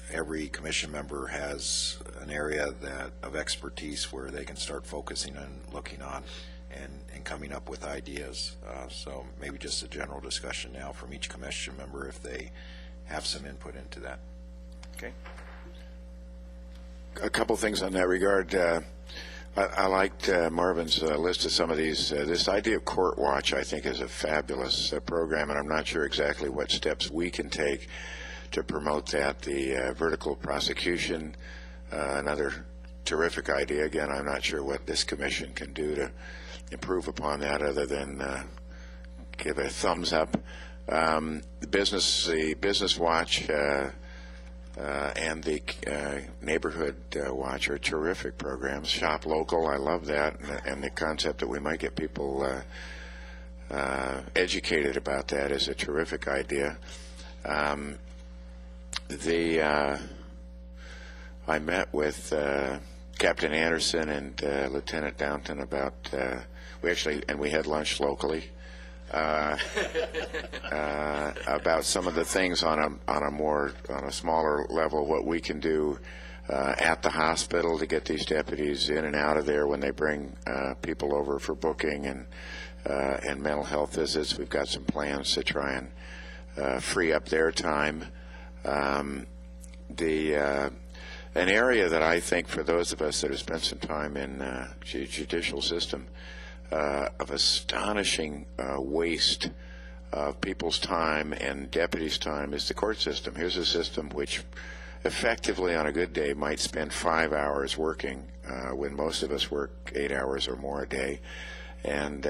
every commission member has an area of expertise where they can start focusing and looking on and coming up with ideas. So maybe just a general discussion now from each commission member if they have some input into that. Okay. A couple things on that regard. I liked Marvin's list of some of these. This idea of court watch, I think, is a fabulous program, and I'm not sure exactly what steps we can take to promote that. The vertical prosecution, another terrific idea. Again, I'm not sure what this commission can do to improve upon that other than give a thumbs up. The business watch, and the Neighborhood Watch are terrific programs. Shop local, I love that, and the concept that we might get people educated about that is a terrific idea. I met with Captain Anderson and Lieutenant Downton about we had lunch locally about some of the things on a smaller level, what we can do at the hospital to get these deputies in and out of there when they bring people over for booking and mental health visits. We've got some plans to try and free up their time. An area that I think for those of us that have spent some time in the judicial system of astonishing waste of people's time and deputies' time is the court system. Here's a system which effectively on a good day might spend 5 hours working when most of us work 8 hours or more a day. And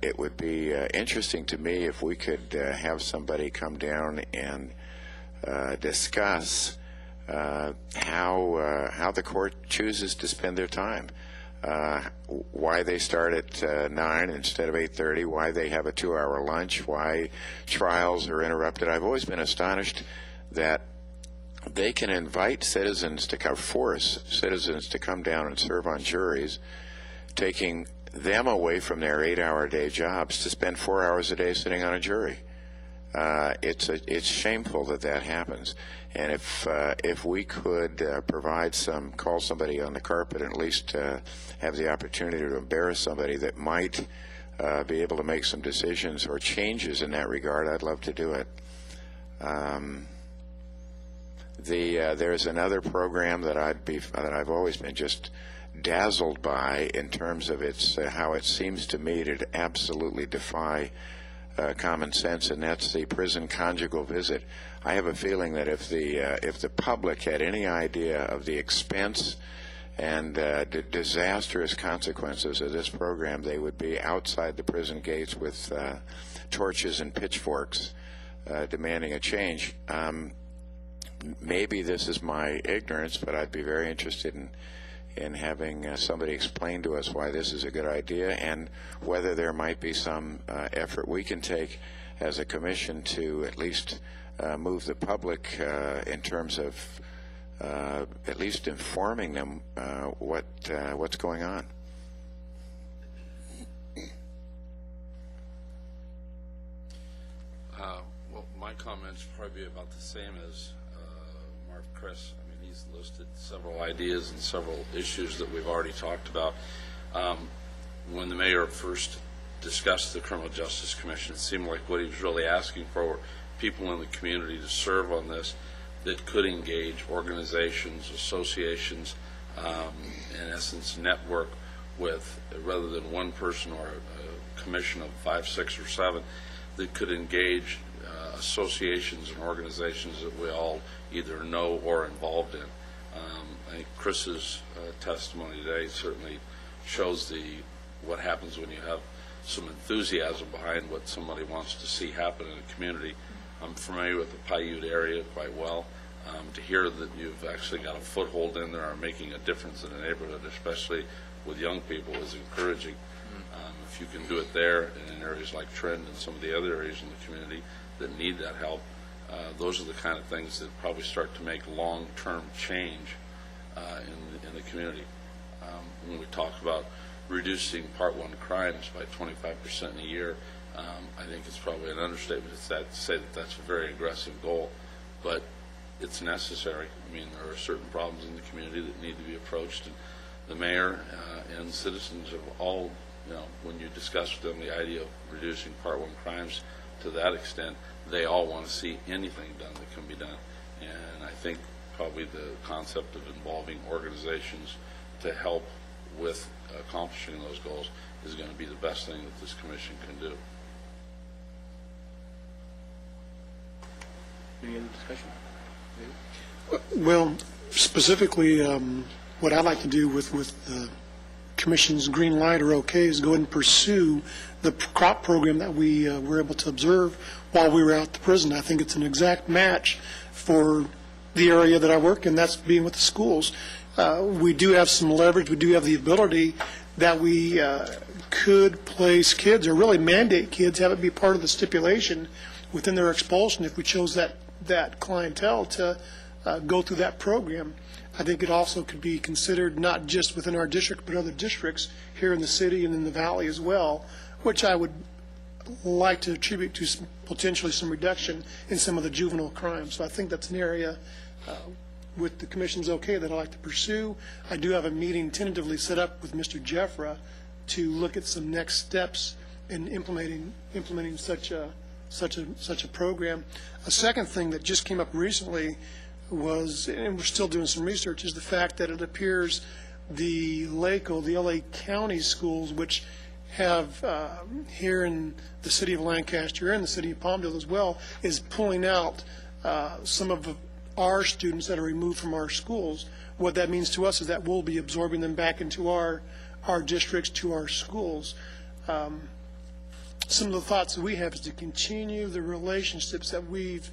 it would be interesting to me if we could have somebody come down and discuss how the court chooses to spend their time, why they start at 9 instead of 8:30, why they have a 2-hour lunch, why trials are interrupted. I've always been astonished that they can invite citizens to force citizens to come down and serve on juries, taking them away from their 8-hour day jobs to spend 4 hours a day sitting on a jury. It's shameful that happens, and if we could call somebody on the carpet and at least have the opportunity to embarrass somebody that might be able to make some decisions or changes in that regard, I'd love to do it. There's another program that I've always been just dazzled by in terms of how it seems to me to absolutely defy common sense, and that's the prison conjugal visit. I have a feeling that if the public had any idea of the expense and disastrous consequences of this program, they would be outside the prison gates with torches and pitchforks demanding a change. Maybe this is my ignorance, but I'd be very interested in having somebody explain to us why this is a good idea and whether there might be some effort we can take as a commission to at least move the public in terms of at least informing them what's going on. Well, my comments probably be about the same as Mark Chris. I mean, he's listed several ideas and several issues that we've already talked about. When the mayor first discussed the Criminal Justice Commission, it seemed like what he was really asking for were people in the community to serve on this that could engage organizations, associations, in essence network with, rather than one person or a commission of 5, 6, or 7, that could engage associations and organizations that we all either know or involved in. I think Chris's testimony today certainly shows what happens when you have some enthusiasm behind what somebody wants to see happen in a community. I'm familiar with the Paiute area quite well. To hear that you've actually got a foothold in there and making a difference in the neighborhood, especially with young people, is encouraging. If you can do it there and in areas like Trend and some of the other areas in the community that need that help, those are the kind of things that probably start to make long-term change in the community. When we talk about reducing Part 1 crimes by 25% in a year, I think it's probably an understatement to say that that's a very aggressive goal, but it's necessary. I mean, there are certain problems in the community that need to be approached, and the mayor and citizens have all, when you discuss with them the idea of reducing Part 1 crimes to that extent, they all want to see anything done that can be done. And I think probably the concept of involving organizations to help with accomplishing those goals is going to be the best thing that this commission can do. Any other discussion? Well, specifically, what I'd like to do with the Commission's green light or okay is go ahead and pursue the crop program that we were able to observe while we were out at the prison. I think it's an exact match for the area that I work in, that's being with the schools. We do have some leverage. We do have the ability that we could place kids, or really mandate kids, have it be part of the stipulation within their expulsion if we chose that clientele to go through that program. I think it also could be considered not just within our district, but other districts here in the city and in the valley as well, which I would like to attribute to potentially some reduction in some of the juvenile crimes. So I think that's an area, with the commission's okay, that I'd like to pursue. I do have a meeting tentatively set up with Mr. Jeffra to look at some next steps in implementing such a program. A second thing that just came up recently was, and we're still doing some research, is the fact that it appears the LACO, the LA County schools, which have here in the city of Lancaster and the city of Palmdale as well, is pulling out some of our students that are removed from our schools. What that means to us is that we'll be absorbing them back into our districts, to our schools. Some of the thoughts that we have is to continue the relationships that we've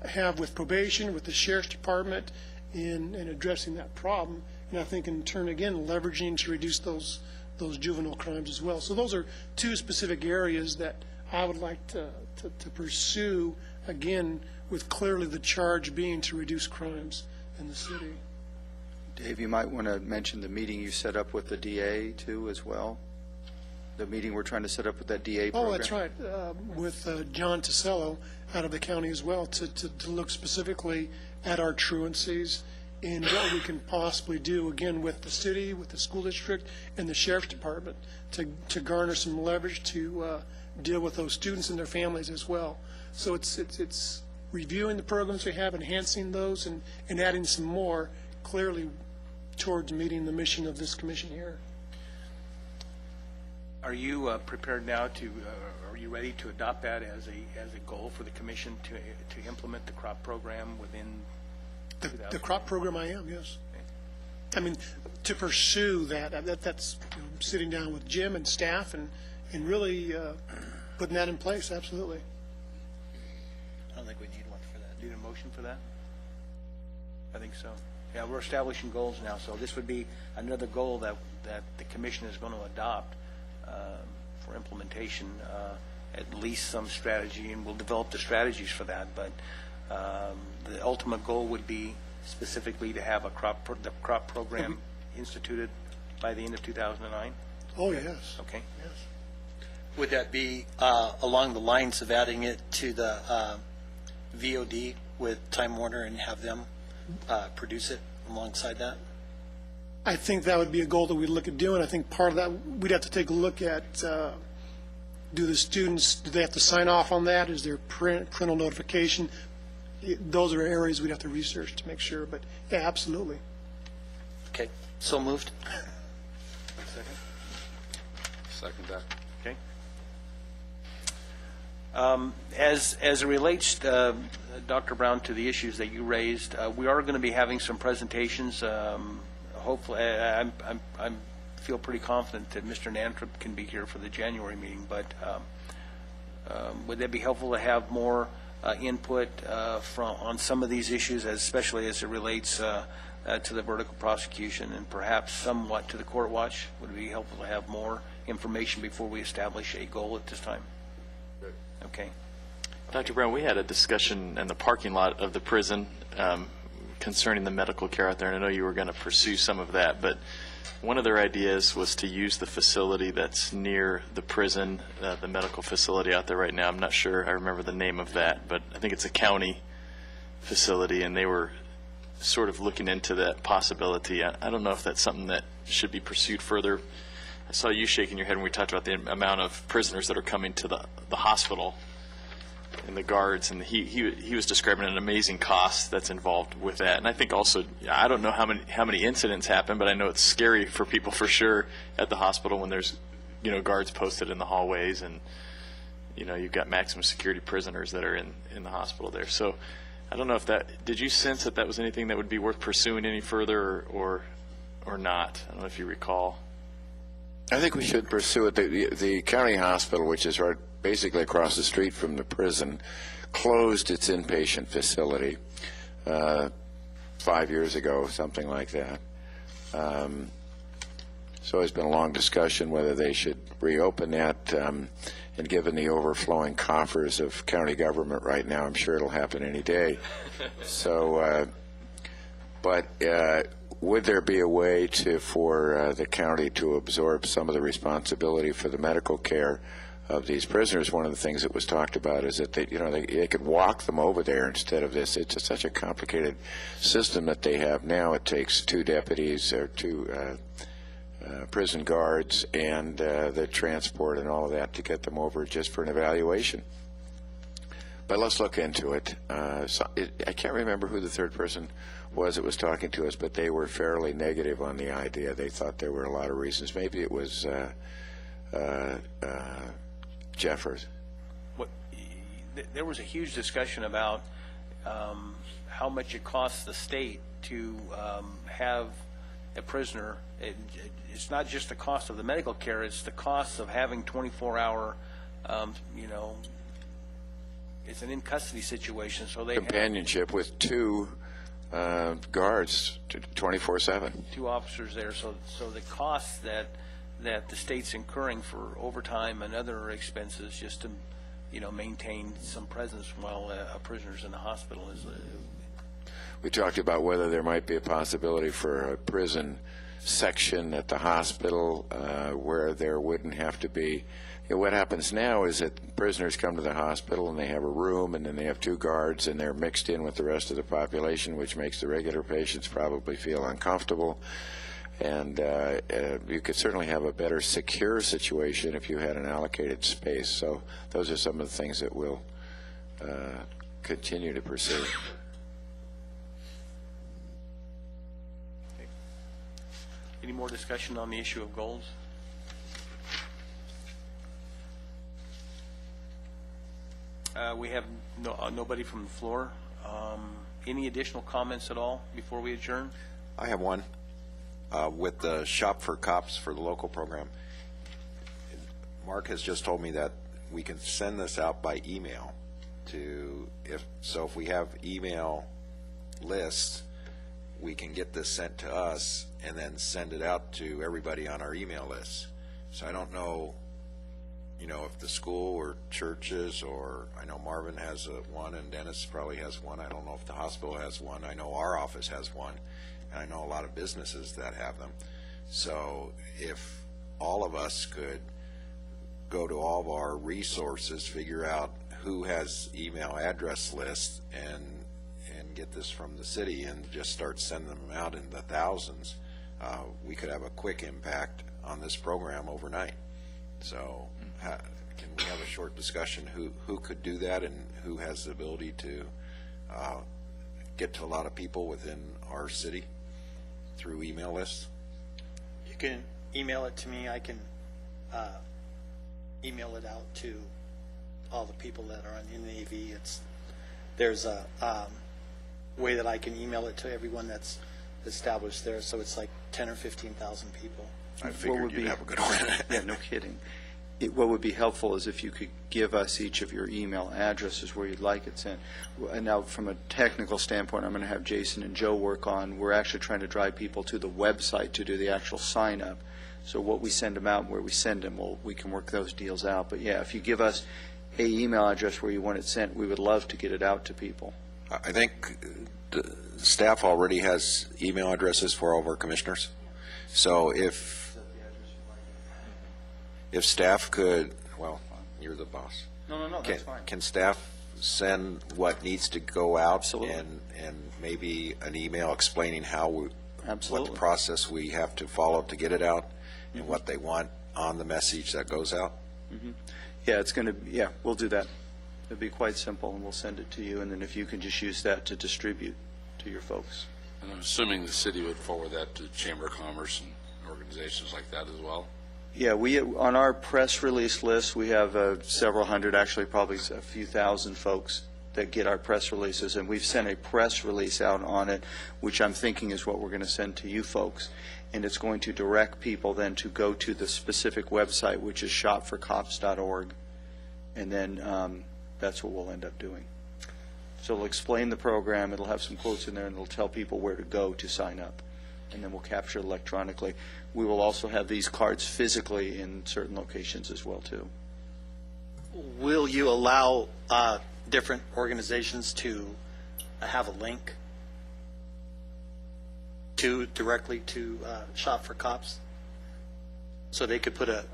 have with probation, with the sheriff's department in addressing that problem, and I think in turn again leveraging to reduce those juvenile crimes as well. So those are two specific areas that I would like to pursue, again, with clearly the charge being to reduce crimes in the city. Dave, you might want to mention the meeting you set up with the DA too as well. The meeting we're trying to set up with that DA program. Oh, that's right, with John Tisello out of the county as well, to look specifically at our truancies and what we can possibly do, again, with the city, with the school district, and the sheriff's department to garner some leverage to deal with those students and their families as well. So it's reviewing the programs we have, enhancing those, and adding some more clearly towards meeting the mission of this commission here. Are you prepared now to, are you ready to adopt that as a goal for the commission to implement the crop program within the crop program? I am, yes. I mean, to pursue that's sitting down with Jim and staff and really putting that in place, absolutely. I don't think we need one for that. Need a motion for that? I think so. Yeah, we're establishing goals now, so this would be another goal that the commission is going to adopt for implementation, at least some strategy, and we'll develop the strategies for that. But the ultimate goal would be specifically to have the crop program instituted by the end of 2009. Oh, yes. Okay. Yes. Would that be along the lines of adding it to the VOD with Time Warner and have them produce it alongside that? I think that would be a goal that we'd look at doing. I think part of that, we'd have to take a look at, do the students, do they have to sign off on that? Is there parental notification? Those are areas we'd have to research to make sure, but yeah, absolutely. Okay, so moved. Second? Second that. Okay. As it relates, Dr. Brown, to the issues that you raised, we are going to be having some presentations. Hopefully, I feel pretty confident that Mr. Nantrop can be here for the January meeting, but would that be helpful to have more input on some of these issues, especially as it relates to the vertical prosecution and perhaps somewhat to the court watch? Would it be helpful to have more information before we establish a goal at this time? Good. Okay. Dr. Brown, we had a discussion in the parking lot of the prison concerning the medical care out there, and I know you were going to pursue some of that, but one of their ideas was to use the facility that's near the prison, the medical facility out there right now. I'm not sure I remember the name of that, but I think it's a county facility, and they were sort of looking into that possibility. I don't know if that's something that should be pursued further. I saw you shaking your head when we talked about the amount of prisoners that are coming to the hospital and the guards, and he was describing an amazing cost that's involved with that. And I think also, I don't know how many incidents happen, but I know it's scary for people for sure at the hospital when there's guards posted in the hallways, and you've got maximum security prisoners that are in the hospital there. So I don't know if did you sense that was anything that would be worth pursuing any further or not? I don't know if you recall. I think we should pursue it. The county hospital, which is basically across the street from the prison, closed its inpatient facility 5 years ago, something like that. So it's been a long discussion whether they should reopen that, and given the overflowing coffers of county government right now, I'm sure it'll happen any day. So, but would there be a way for the county to absorb some of the responsibility for the medical care of these prisoners? One of the things that was talked about is that they could walk them over there instead of this. It's such a complicated system that they have now. It takes 2 deputies or 2 prison guards and the transport and all of that to get them over just for an evaluation. But let's look into it. I can't remember who the third person was that was talking to us, but they were fairly negative on the idea. They thought there were a lot of reasons. Maybe it was Jeffers. There was a huge discussion about how much it costs the state to have a prisoner. It's not just the cost of the medical care, it's the cost of having 24-hour, it's an in-custody situation, so they companionship with 2 guards 24/7. 2 officers there, so the costs that the state's incurring for overtime and other expenses just to, maintain some presence while a prisoner's in the hospital is. We talked about whether there might be a possibility for a prison section at the hospital where there wouldn't have to be. What happens now is that prisoners come to the hospital and they have a room, and then they have 2 guards, and they're mixed in with the rest of the population, which makes the regular patients probably feel uncomfortable. And you could certainly have a better secure situation if you had an allocated space. So those are some of the things that we'll continue to pursue. Any more discussion on the issue of goals? We have nobody from the floor. Any additional comments at all before we adjourn? I have one. With the Shop for Cops for the local program, Mark has just told me that we can send this out by email if we have email lists, we can get this sent to us and then send it out to everybody on our email list. So I don't know, if the school or churches, or I know Marvin has one and Dennis probably has one. I don't know if the hospital has one. I know our office has one, and I know a lot of businesses that have them. So if all of us could go to all of our resources, figure out who has email address lists, and get this from the city and just start sending them out in the thousands, we could have a quick impact on this program overnight. So can we have a short discussion who could do that and who has the ability to get to a lot of people within our city through email lists? You can email it to me. I can email it out to all the people that are in the AV. There's a way that I can email it to everyone that's established there, so it's like 10 or 15,000 people. I figured you'd have a good one. Yeah, no kidding. What would be helpful is if you could give us each of your email addresses where you'd like it sent. And now, from a technical standpoint, I'm going to have Jason and Joe work on, we're actually trying to drive people to the website to do the actual sign-up. So what we send them out and where we send them, we can work those deals out. But yeah, if you give us a email address where you want it sent, we would love to get it out to people. I think the staff already has email addresses for all of our commissioners. So if staff could, well, you're the boss. No, that's fine. Can staff send what needs to go out? Absolutely. And maybe an email explaining what Absolutely. the process we have to follow to get it out, and what they want on the message that goes out? Mm-hmm. Yeah, we'll do that. It'll be quite simple, and we'll send it to you, and then if you can just use that to distribute to your folks. And I'm assuming the city would forward that to the Chamber of Commerce and organizations like that as well? Yeah, on our press release list, we have several hundred, actually probably a few thousand folks that get our press releases, and we've sent a press release out on it, which I'm thinking is what we're going to send to you folks. And it's going to direct people then to go to the specific website, which is shopforcops.org, and then that's what we'll end up doing. So it'll explain the program, it'll have some quotes in there, and it'll tell people where to go to sign up. And then we'll capture it electronically. We will also have these cards physically in certain locations as well, too. Will you allow different organizations to have a link directly to Shop for Cops? So they could put a...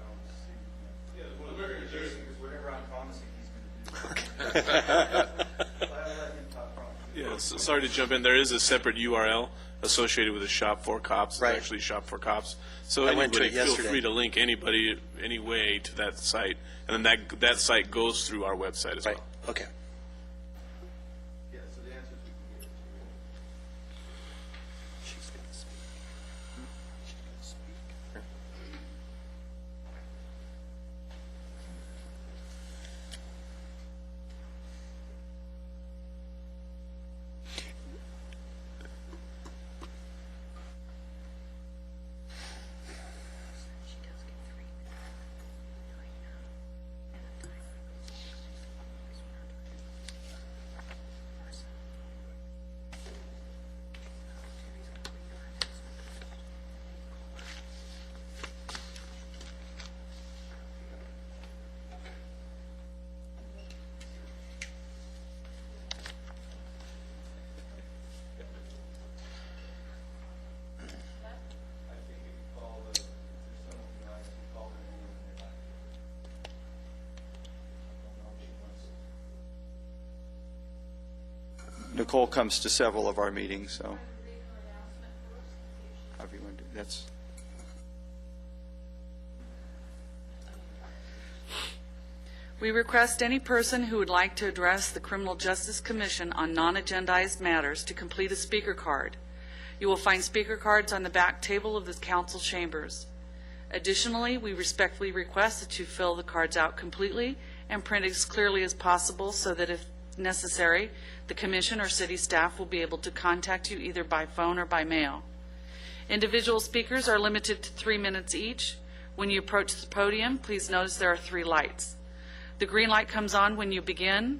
Yeah, sorry to jump in. There is a separate URL associated with the Shop for Cops. Right. It's actually Shop for Cops. So I went to anybody it feel yesterday. free to link anybody any way to that site, and then that site goes through our website as Right, well. okay. Nicole comes to several of our meetings, so. However you want to do that's. We request any person who would like to address the Criminal Justice Commission on non-agendized matters to complete a speaker card. You will find speaker cards on the back table of the council chambers. Additionally, we respectfully request that you fill the cards out completely and print as clearly as possible so that if necessary, the commission or city staff will be able to contact you either by phone or by mail. Individual speakers are limited to 3 minutes each. When you approach the podium, please notice there are 3 lights. The green light comes on when you begin,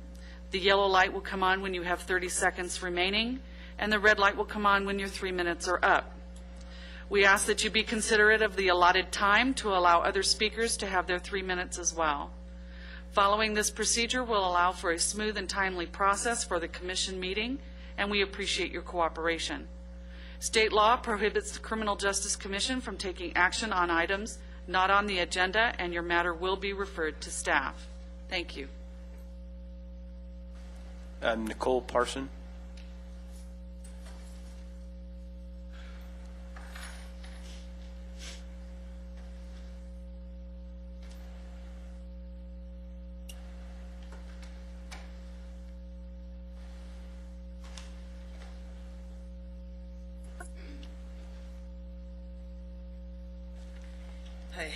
the yellow light will come on when you have 30 seconds remaining, and the red light will come on when your 3 minutes are up. We ask that you be considerate of the allotted time to allow other speakers to have their 3 minutes as well. Following this procedure will allow for a smooth and timely process for the commission meeting, and we appreciate your cooperation. State law prohibits the Criminal Justice Commission from taking action on items not on the agenda, and your matter will be referred to staff. Thank you. Nicole Parson. Hi.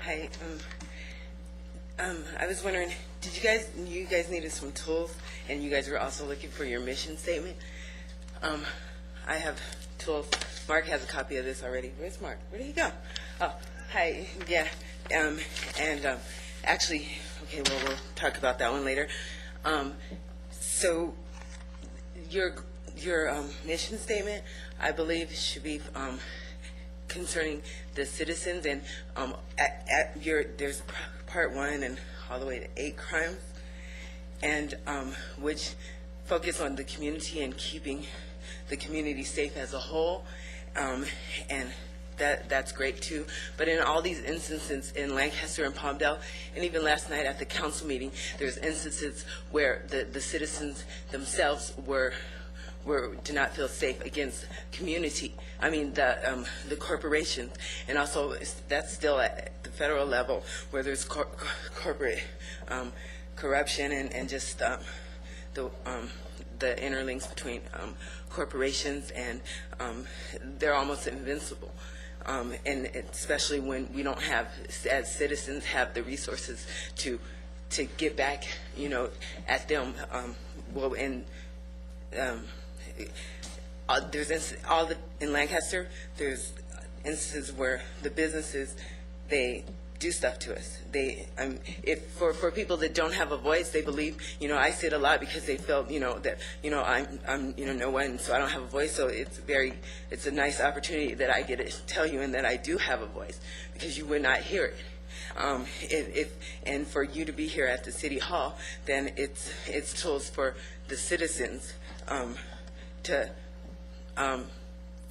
Hi. I was wondering, you guys needed some tools, and you guys were also looking for your mission statement. I have tools. Mark has a copy of this already. Where's Mark? Where did he go? Oh, hi. Yeah. Actually, okay. Well, we'll talk about that one later. So, your mission statement, I believe, should be concerning the citizens, and there's part 1 and all the way to 8 crimes, and which focus on the community and keeping the community safe as a whole, and that's great too. But in all these instances in Lancaster and Palmdale, and even last night at the council meeting, there's instances where the citizens themselves did not feel safe against community. I mean, the corporations, and also that's still at the federal level where there's corporate corruption and just the interlinks between corporations, and they're almost invincible. And especially when we don't have, as citizens, have the resources to get back, at them. There's in Lancaster, there's instances where the businesses, they do stuff to us. If for people that don't have a voice, they believe, I say it a lot because they felt, that, I'm no one, so I don't have a voice. So it's a nice opportunity that I get to tell you and that I do have a voice, because you would not hear it. And for you to be here at the City Hall, then it's tools for the citizens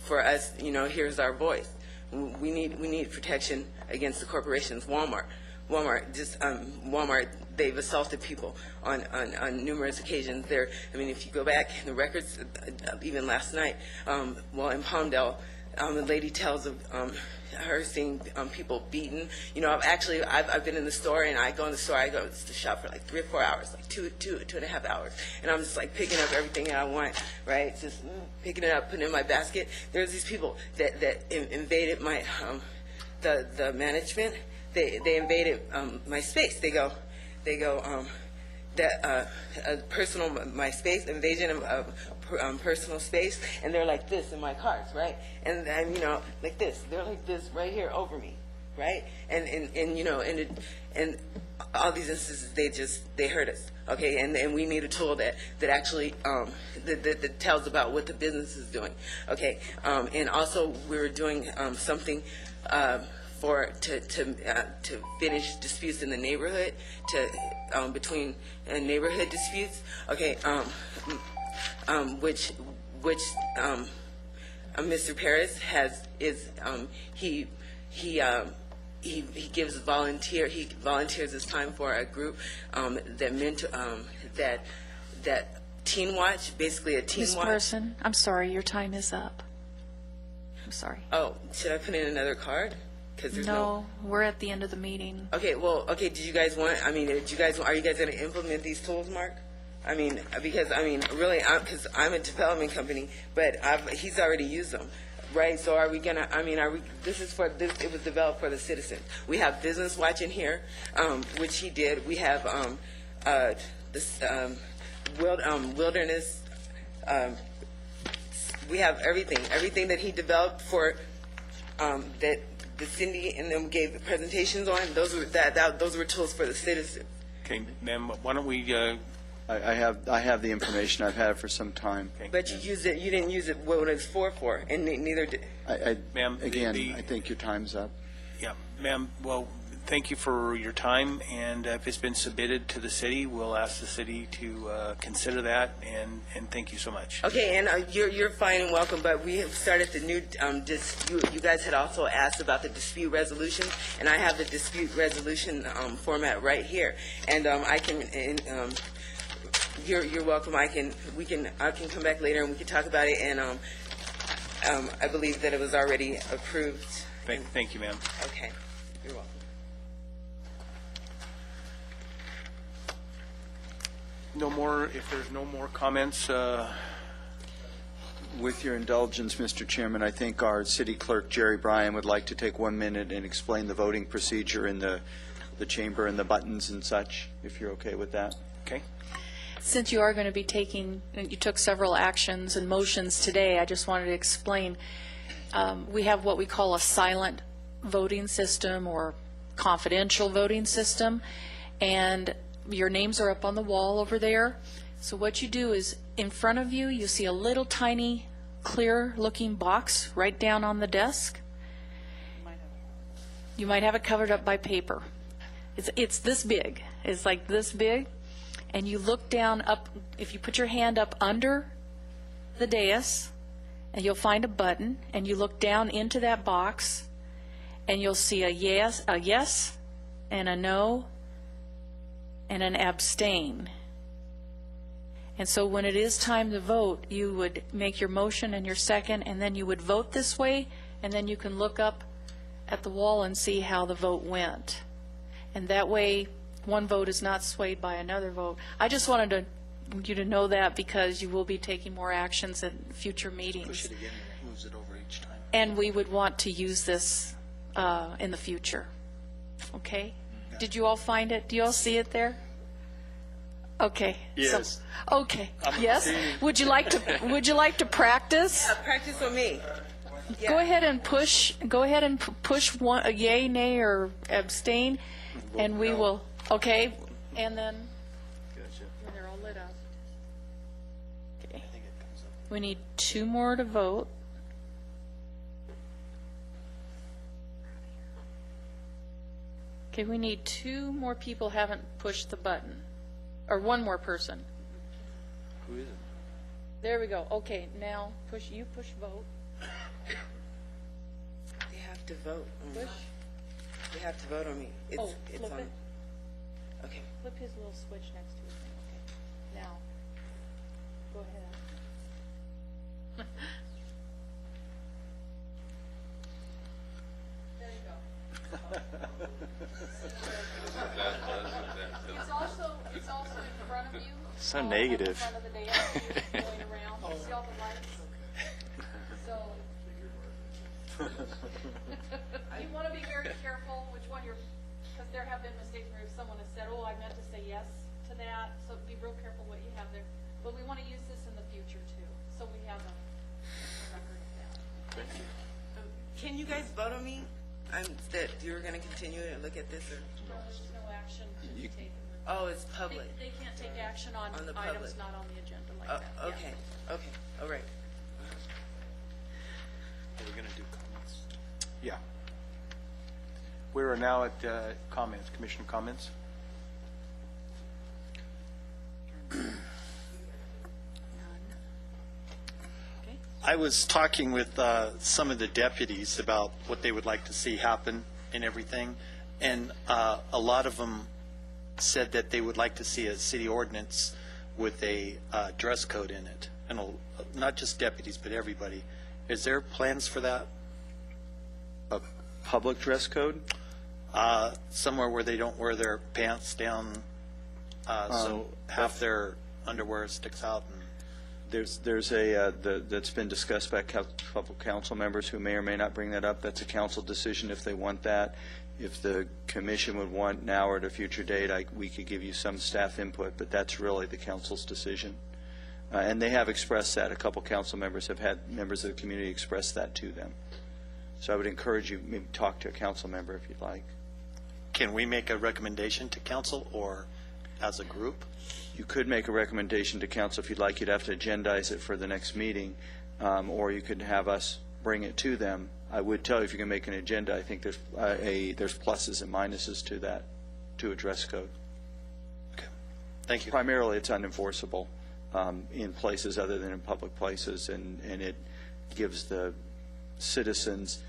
for us, here's our voice. We need protection against the corporations. Walmart, they've assaulted people on numerous occasions. If you go back in the records, even last night, in Palmdale, the lady tells of her seeing people beaten. I've been in the store, and I go in the store, I go to the shop for like 3 or 4 hours, like two and a half hours, and I'm just like picking up everything that I want, right? Just picking it up, putting it in my basket. There's these people that invaded my the management. They invaded my space. They go my space, invasion of personal space, and they're like this in my cars, right? And like this, they're like this right here over me, right? And all these instances, they hurt us, okay? And we need a tool that actually that tells about what the business is doing, okay? And also we're doing something to finish disputes in the neighborhood, between neighborhood disputes, okay? Which Mr. Paris he volunteers his time for a group that Teen Watch, basically a Teen Ms. Watch. Person, I'm sorry, your time is up. I'm sorry. Oh, should I put in another card? No, we're at the end of the meeting. Okay, did you guys are you guys going to implement these tools, Mark? Because I'm a development company, but he's already used them, right? So are we gonna, it was developed for the citizens. We have Business Watch in here, which he did. We have, wilderness, we have everything that he developed for, that the Cindy and them gave the presentations on. Those were tools for the citizens. Okay, ma'am, why don't we, I have the information. I've had it for some time. okay. But you didn't use it what it's for, and neither did. Ma'am, I think your time's up. Yeah, ma'am, well, thank you for your time, and if it's been submitted to the city, we'll ask the city to consider that, and thank you so much. Okay, and you're fine and welcome, but we have started the new, you guys had also asked about the dispute resolution, and I have the dispute resolution format right here, and I can, you're welcome. I can come back later and we can talk about it, and I believe that it was already approved. Thank you, ma'am. Okay, you're welcome. No more, if there's no more comments, With your indulgence, Mr. Chairman, I think our city clerk, Jerry Bryan, would like to take 1 minute and explain the voting procedure in the chamber and the buttons and such, if you're okay with that. okay? Since you are going to be you took several actions and motions today, I just wanted to explain. We have what we call a silent voting system or confidential voting system, and your names are up on the wall over there. So what you do is, in front of you, you see a little tiny, clear-looking box right down on the desk. You might have it covered up by paper. It's this big. It's like this big. And you look down up, if you put your hand up under the dais, and you'll find a button, and you look down into that box, and you'll see a yes, and a no, and an abstain. And so when it is time to vote, you would make your motion and your second, and then you would vote this way, and then you can look up at the wall and see how the vote went. And that way, one vote is not swayed by another vote. I just wanted you to know that, because you will be taking more actions in future meetings. Push it again, and it moves it over each time. And we would want to use this in the future. Okay? Did you all find it? Do you all see it there? Okay. Yes. Okay. Yes. Would you like to practice? Yeah, practice on me. Go ahead and push, push one, a yay, nay, or abstain, and we will, okay? And then, when they're all lit up. Okay. We need 2 more to vote. Okay, we need 2 more people haven't pushed the button, or 1 more person. Who is it? There we go. Okay, now push vote. They have to vote. Push. They have to vote on me. It's, Oh, it's flip on. it. Okay. Flip his little switch next to his thing. Okay. Now, go ahead. There you go. It's also in front of you. So negative. In front of the dais, going around. You see all the lights? So, you want to be very careful which one you're, because there have been mistakes where someone has said, oh, I meant to say yes to that, so be real careful what you have there. But we want to use this in the future too, so we have a record of that. Thank you. Can you guys vote on me? That you're going to continue and look at this, or? No, there's no action to be taken. Oh, it's public. They can't take action on On the items public. not on the agenda like that. Yeah. Okay, okay, all right. Are we going to do comments? Yeah. We are now at comments, commissioner comments. I was talking with some of the deputies about what they would like to see happen and everything, and a lot of them said that they would like to see a city ordinance with a dress code in it, and not just deputies, but everybody. Is there plans for that? A public dress code? Somewhere where they don't wear their pants down, so half their underwear sticks out. And There's that's been discussed by a couple council members who may or may not bring that up. That's a council decision if they want that. If the commission would want now or at a future date, we could give you some staff input, but that's really the council's decision. And they have expressed that. A couple council members have had members of the community express that to them. So I would encourage you, maybe talk to a council member if you'd like. Can we make a recommendation to council or as a group? You could make a recommendation to council if you'd like. You'd have to agendize it for the next meeting, or you could have us bring it to them. I would tell you if you can make an agenda, I think there's pluses and minuses to that, to a dress code. Okay. Thank you. Primarily, it's unenforceable in places other than in public places, and it gives the citizens,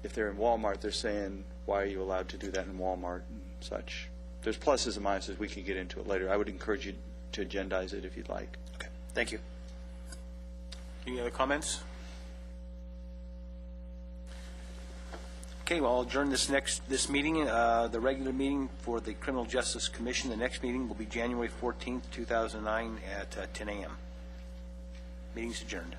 if they're in Walmart, they're saying, why are you allowed to do that in Walmart and such. There's pluses and minuses. We can get into it later. I would encourage you to agendize it if you'd like. Okay. Thank you. Any other comments? Okay, well, I'll adjourn this meeting, the regular meeting for the Criminal Justice Commission. The next meeting will be January 14th, 2009 at 10 a.m. Meeting's adjourned.